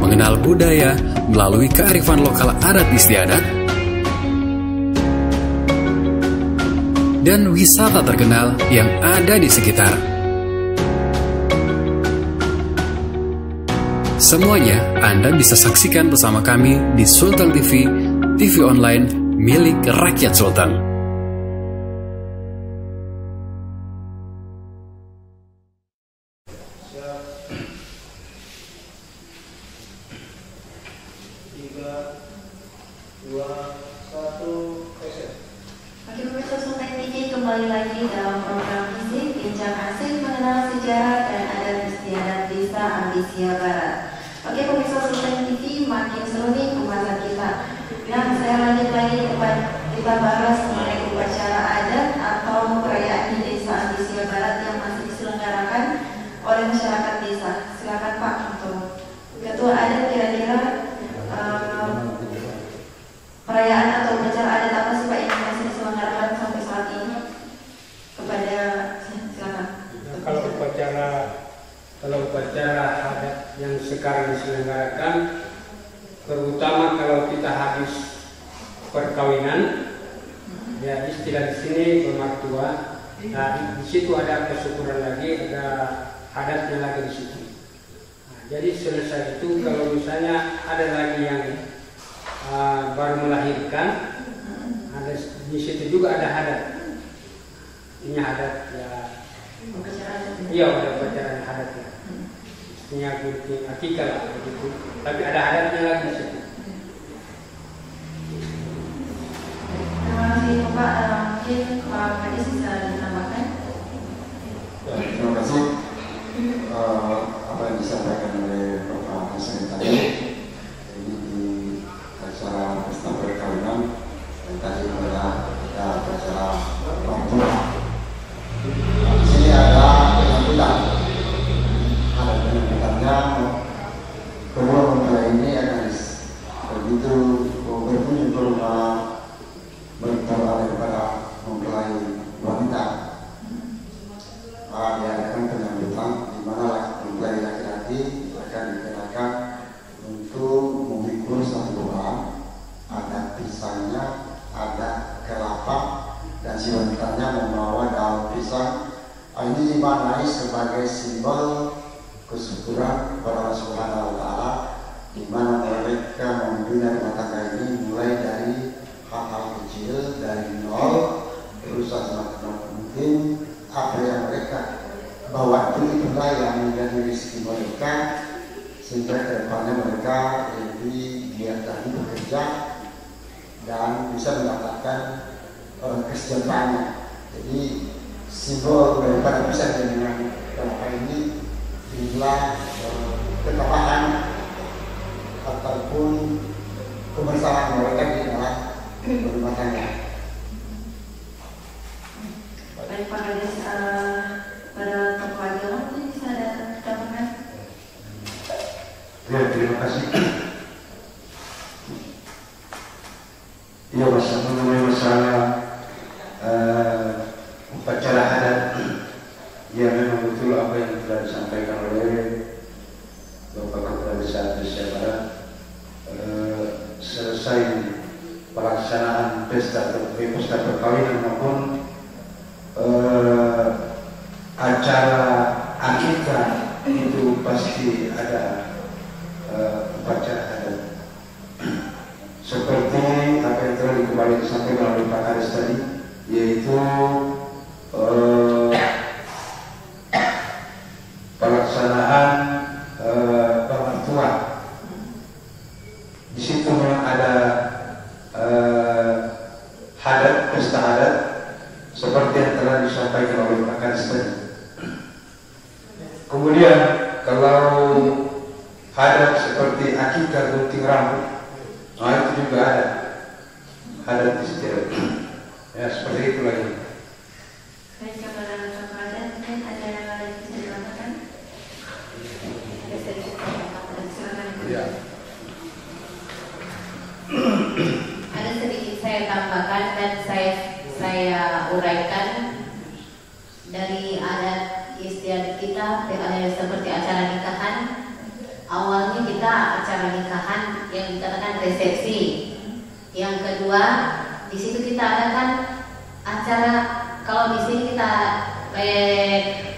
mengenal budaya melalui kearifan lokal adat istiadat, dan wisata terkenal yang ada di sekitar. Semuanya Anda bisa saksikan bersama kami di Sultan TV, TV online milik rakyat Sultan. 1, reset. Oke, pemirsa Sultan TV, kembali lagi dalam program Visi Bincang Asik mengenal sejarah dan adat istiadat desa Ambisia Barat. Oke, pemirsa Sultan TV, makin seru nih pembahasan kita. Nah, saya lanjut lagi kita bahas mengenai upacara adat atau perayaan di desa Ambisia Barat yang masih diselenggarakan oleh masyarakat desa. Silakan Pak untuk Ketua Adat, kira-kira perayaan atau upacara adat apa sih Pak yang masih diselenggarakan sampai saat ini? Kepada silakan. Kalau upacara adat yang sekarang diselenggarakan, terutama kalau kita habis perkawinan, ya istilah di sini pemertua. Nah, di situ ada kesyukuran lagi, ada adatnya lagi di situ. Nah, jadi selesai itu kalau misalnya ada lagi yang baru melahirkan, ada di situ juga ada adat. Ini adat ya. Iya, ada upacara adat ya. Istinya gunting akikah lah begitu. Tapi ada adatnya lagi di situ. Terima kasih Pak. Mungkin Pak Kadis bisa ditambahkan. Ya, terima kasih. Apa yang disampaikan oleh Bapak Hasan tadi, ini di acara pesta perkawinan dan tadi adalah acara pembunuhan. Di sini ada penyambutan. Ada penyambutannya. Kedua mempelai ini akan begitu berkunjung ke rumah bertolak kepada mempelai wanita. Diadakan penyambutan di mana mempelai laki-laki akan dikenakan untuk memikul satu doa, ada pisangnya, ada kelapa, dan si wanitanya membawa daun pisang. Ini dimaknai sebagai simbol kesyukuran kepada Allah Subhanahu wa Ta'ala, di mana mereka membina rumah tangga ini mulai dari hal-hal kecil, dari nol, berusaha semaksimal mungkin. Apa yang mereka bawa itulah yang menjadi rezeki mereka, sehingga kedepannya mereka lebih giat lagi bekerja dan bisa mendapatkan kesejahteraannya. Jadi simbol daripada pisang dengan kelapa ini inilah ketabahan ataupun kebersamaan mereka di dalam berumah tangga. Baik Pak Kadis, pada tokoh agama mungkin bisa ada tambahan? Ya, terima kasih. Ya, masalah upacara adat, ya memang betul apa yang telah disampaikan oleh Bapak Kepala Desa Ambisia Barat. Selesai pelaksanaan pesta perkawinan maupun acara akikah itu pasti ada upacara adat. Seperti apa yang telah kembali disampaikan oleh Pak Kadis tadi, yaitu pelaksanaan pemertua. Di situ memang ada adat, pesta adat seperti yang telah disampaikan oleh Pak Kadis tadi. Kemudian kalau adat seperti akikah gunting rambut, nah itu juga ada adat istiadat. Ya, seperti itu lagi. Baik, kepada tokoh adat mungkin ada yang bisa ditambahkan? Silakan. Ya. Ada sedikit saya tambahkan dan saya uraikan dari adat istiadat kita. Ada seperti acara nikahan. Awalnya kita acara nikahan yang dikatakan resepsi. Yang kedua, di situ kita adakan acara, kalau di sini kita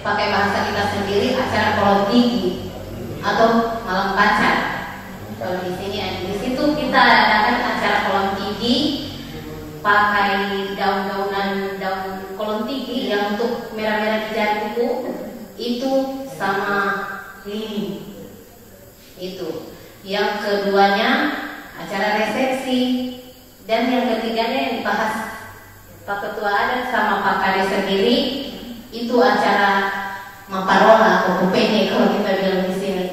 pakai bahasa kita sendiri, acara kolom tinggi atau malam pacar. Kalau di sini, di situ kita adakan acara kolom tinggi, pakai daun-daunan, daun kolom tinggi yang untuk merah-merah di jari kuku itu sama lilin. Itu. Yang keduanya acara resepsi. Dan yang ketiganya yang dibahas Pak Ketua Adat sama Pak Kades sendiri itu acara Maparola atau PPD kalau kita bilang di sini.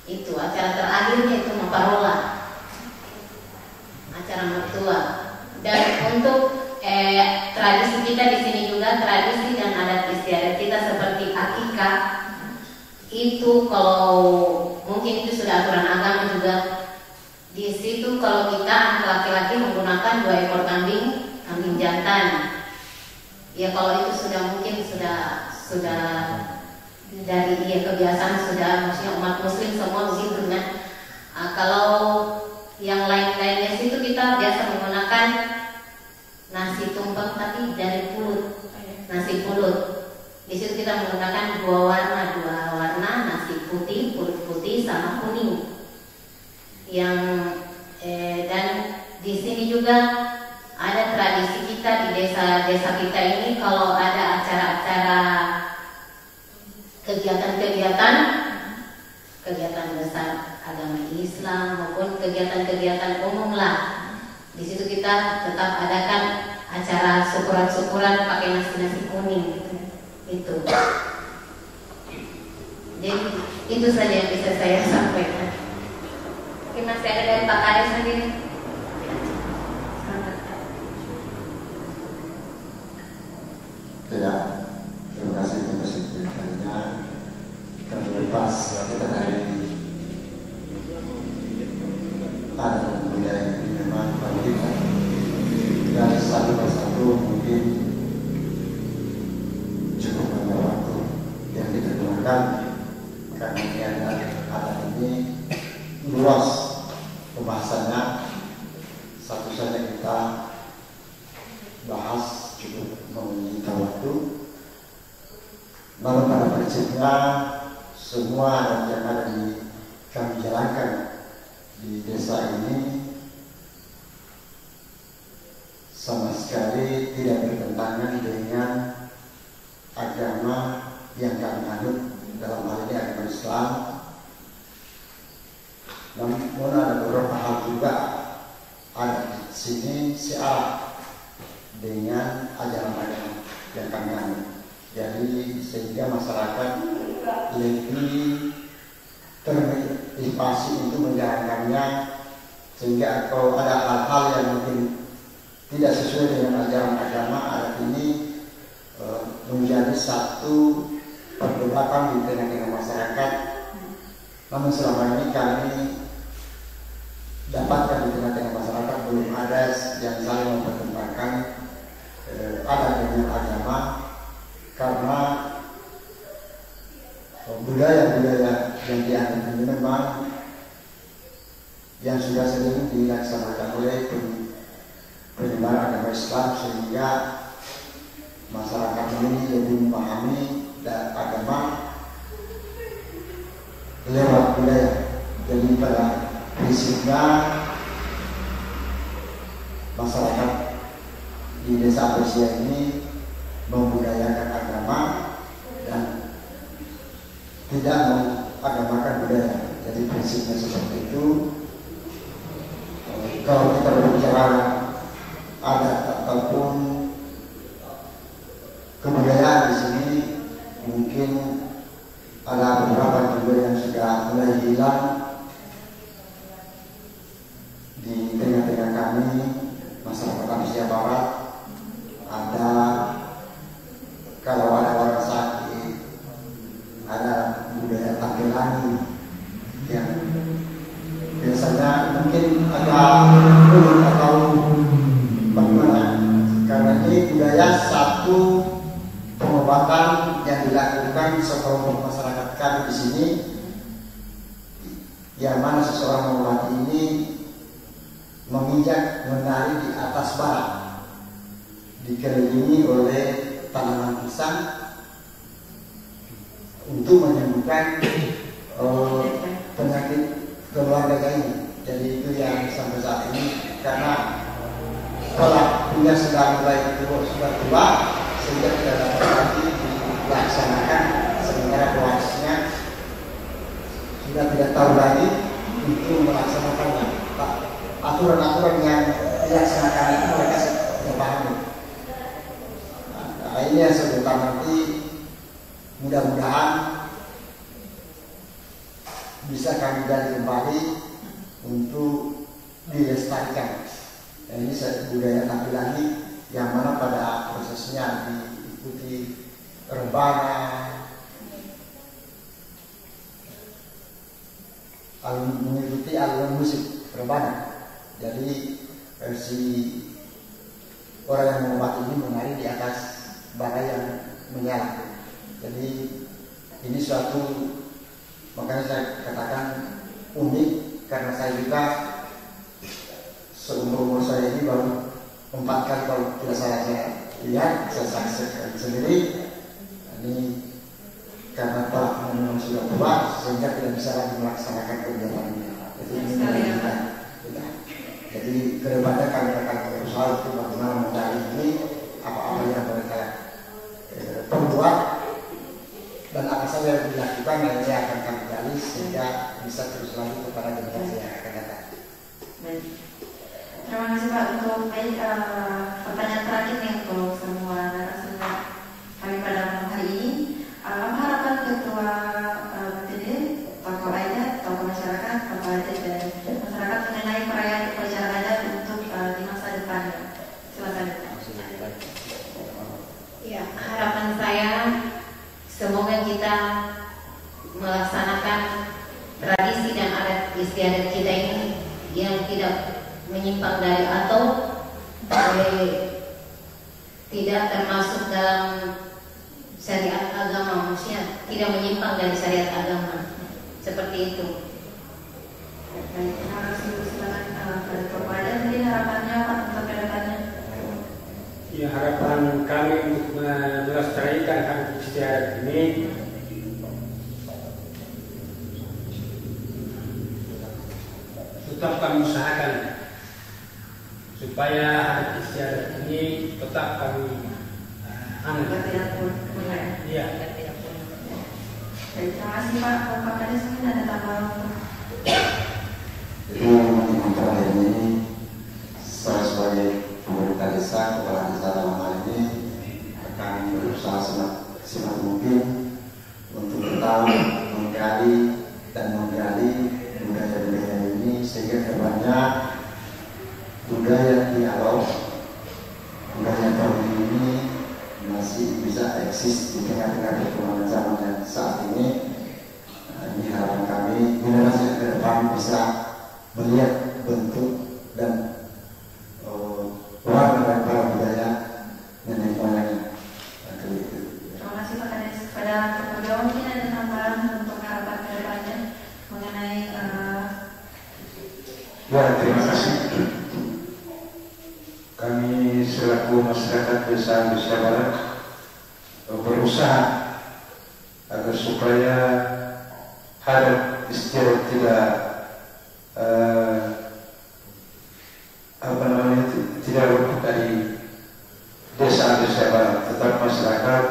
Itu acara terakhirnya itu Maparola, acara mertua. Dan untuk tradisi kita di sini juga, tradisi dan adat istiadat kita seperti akikah itu, kalau mungkin itu sudah aturan agama juga. Di situ kalau kita anak laki-laki menggunakan 2 ekor kambing jantan. Ya kalau itu sudah mungkin sudah dari kebiasaan, sudah maksudnya umat muslim semua begitu kan. Kalau yang lain-lainnya situ kita biasa menggunakan nasi tumpeng tapi dari pulut, nasi pulut. Di situ kita menggunakan 2 warna, nasi putih, pulut putih sama kuning. Dan di sini juga ada tradisi kita di desa-desa kita ini, kalau ada acara-acara kegiatan besar agama Islam maupun kegiatan-kegiatan umum lah, di situ kita tetap adakan acara syukuran-syukuran pakai nasi kuning itu. Jadi itu saja yang bisa saya sampaikan. Mungkin masih ada dari Pak Kades sendiri. Tidak, terima kasih atas pertanyaannya. Kami lepas kita dari ada budaya yang memang penting dan satu persatu mungkin cukup banyak waktu yang kita gunakan karena adat ini luas pembahasannya. Satu saja kita bahas cukup menyita waktu. Namun pada prinsipnya semua yang ada kami jalankan di desa ini sama sekali tidak bertentangan dengan agama yang kami anut, dalam hal ini agama Islam. Namun ada beberapa hal juga ada di sini searah dengan ajaran agama yang kami anut. Jadi sehingga masyarakat lebih termotivasi untuk menjalankannya, sehingga kalau ada hal-hal yang mungkin tidak sesuai dengan ajaran agama, adat ini menjadi satu perdebatan di tengah-tengah masyarakat. Namun selama ini kami dapatkan di tengah-tengah masyarakat belum ada yang saling mempertentangkan adat dengan agama, karena budaya-budaya yang dianggap ini memang yang sudah sering dilaksanakan oleh penyebar agama Islam, sehingga masyarakat ini lebih memahami agama lewat budaya. Jadi pada prinsipnya masyarakat di desa Apesia ini membudayakan agama dan tidak mengagamakan budaya. Jadi prinsipnya seperti itu. Kalau kita berbicara adat ataupun kebudayaan di sini, mungkin ada beberapa juga yang sudah mulai hilang di tengah-tengah kami masyarakat Apesia Barat. Ada, kalau ada orang sakit, ada budaya tampilani yang biasanya mungkin agak unik atau bagaimana, karena ini budaya satu pengobatan yang dilakukan sekelompok masyarakat kami di sini, yang mana seseorang mengobati ini memijak menari di atas barak, dikelilingi oleh tanaman pisang untuk menyembuhkan penyakit keluarga ini. Jadi itu yang sampai saat ini, karena pelakunya sudah mulai sudah tua, sehingga tidak dapat lagi dilaksanakan, sementara pewarisnya sudah tidak tahu lagi untuk melaksanakannya. aturan-aturan yang dilaksanakan itu mereka tidak pahami. Nah, ini yang sebentar nanti mudah-mudahan bisa kami gali kembali untuk dilestarikan. Dan ini budaya Tampilangi yang mana pada prosesnya diikuti rebana, mengikuti aliran musik rebana. Jadi versi orang yang mengobati ini menari di atas bara yang menyala. Jadi ini suatu, makanya saya katakan unik, karena saya juga seumur saya ini baru 4 kali kalau tidak salah saya lihat, saya saksikan sendiri. Ini karena Pak memang sudah tua sehingga tidak bisa lagi melaksanakan kegiatan ini. Jadi ini kita. Jadi kedepannya kami akan berusaha untuk bagaimana mencari ini apa-apa yang mereka perbuat dan apa saja yang dilakukan, yang ini akan kami gali sehingga bisa terus lagi kepada generasi yang akan datang. Baik. Terima kasih Pak untuk pertanyaan terakhir nih untuk semua narasumber kami pada malam hari ini. Apa harapan Ketua BPD, tokoh adat, tokoh masyarakat, tokoh adat dan masyarakat mengenai perayaan upacara adat untuk di masa depan? Silakan. Ya, harapan saya semoga kita melaksanakan tradisi dan adat istiadat kita ini yang tidak menyimpang dari atau tidak termasuk dalam syariat agama, maksudnya tidak menyimpang dari syariat agama, seperti itu. Baik, terima kasih Bu. Silakan pada tokoh adat, mungkin harapannya Pak untuk ke depannya. Ya, harapan kami untuk melestarikan adat istiadat ini tetap kami usahakan supaya adat istiadat ini tetap kami Tidak punah. Iya. Baik, terima kasih Pak. Pak Kades mungkin ada tambahan untuk Jadi yang terakhir ini saya sebagai pemerintah desa, kepala desa dalam hal ini akan berusaha semaksimal mungkin untuk tetap menggali dan menggali budaya-budaya ini sehingga kedepannya budaya dialog, budaya tahun ini masih bisa eksis di tengah-tengah perkembangan zaman yang saat ini. Ini harapan kami generasi ke depan bisa melihat bentuk dan warna dan para budaya nenek moyangnya. Terima kasih Pak Kades. Pada Ketua mungkin ada tambahan untuk harapan ke depannya mengenai Ya, terima kasih. Kami selaku masyarakat desa Indonesia Barat berusaha agar supaya adat istiadat tidak tidak luput dari desa Indonesia Barat. Tetap masyarakat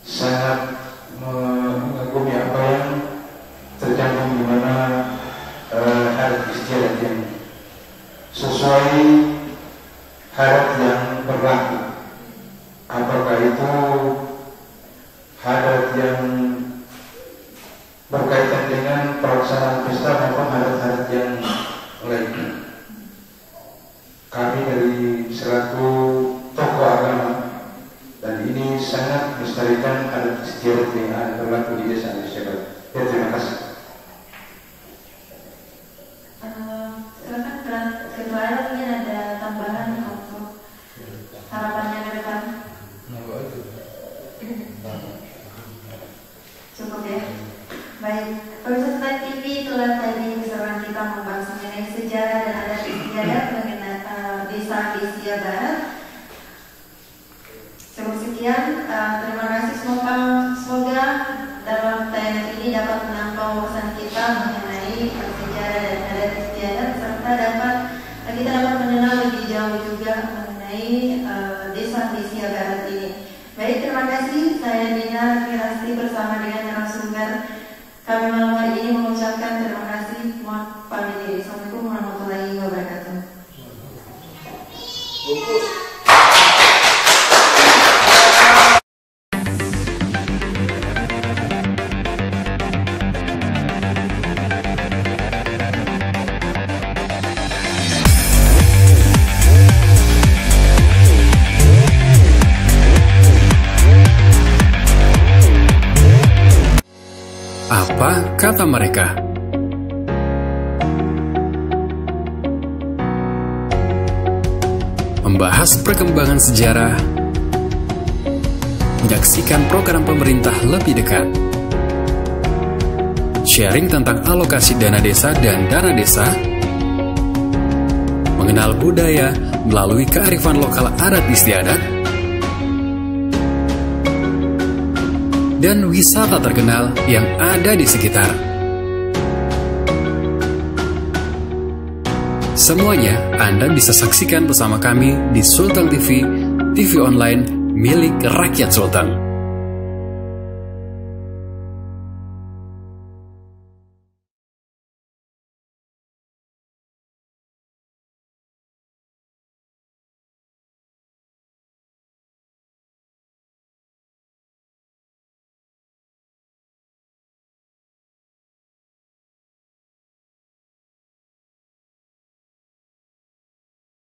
sangat mengagumi apa yang tercantum di mana adat istiadat yang sesuai adat yang berlaku, apakah itu adat yang berkaitan dengan pelaksanaan pesta maupun adat-adat yang lainnya. Kami dari selaku tokoh agama dan ini sangat melestarikan adat istiadat yang berlaku di desa Indonesia Barat. Ya, terima kasih. silakan Ketua adat mungkin ada tambahan untuk harapannya ke depan. Cukup ya. Baik, pemirsa Selat TV telah tadi bersama kita membahas mengenai sejarah dan adat istiadat mengenai desa Indonesia Barat. Cukup sekian. Terima kasih. Semoga dalam tayangan ini dapat menambah wawasan kita mengenai sejarah dan adat istiadat serta kita dapat mengenal lebih jauh juga mengenai desa Indonesia Barat ini. Baik, terima kasih. Saya Dina Mirasti bersama dengan narasumber kami malam hari ini mengucapkan terima kasih. Mohon pamit diri. Assalamualaikum warahmatullahi wabarakatuh. kata mereka. Membahas perkembangan sejarah, menyaksikan program pemerintah lebih dekat, sharing tentang alokasi dana desa dan dana desa, mengenal budaya melalui kearifan lokal adat istiadat, dan wisata terkenal yang ada di sekitar. Semuanya Anda bisa saksikan bersama kami di Sultan TV, TV online milik rakyat Sultan.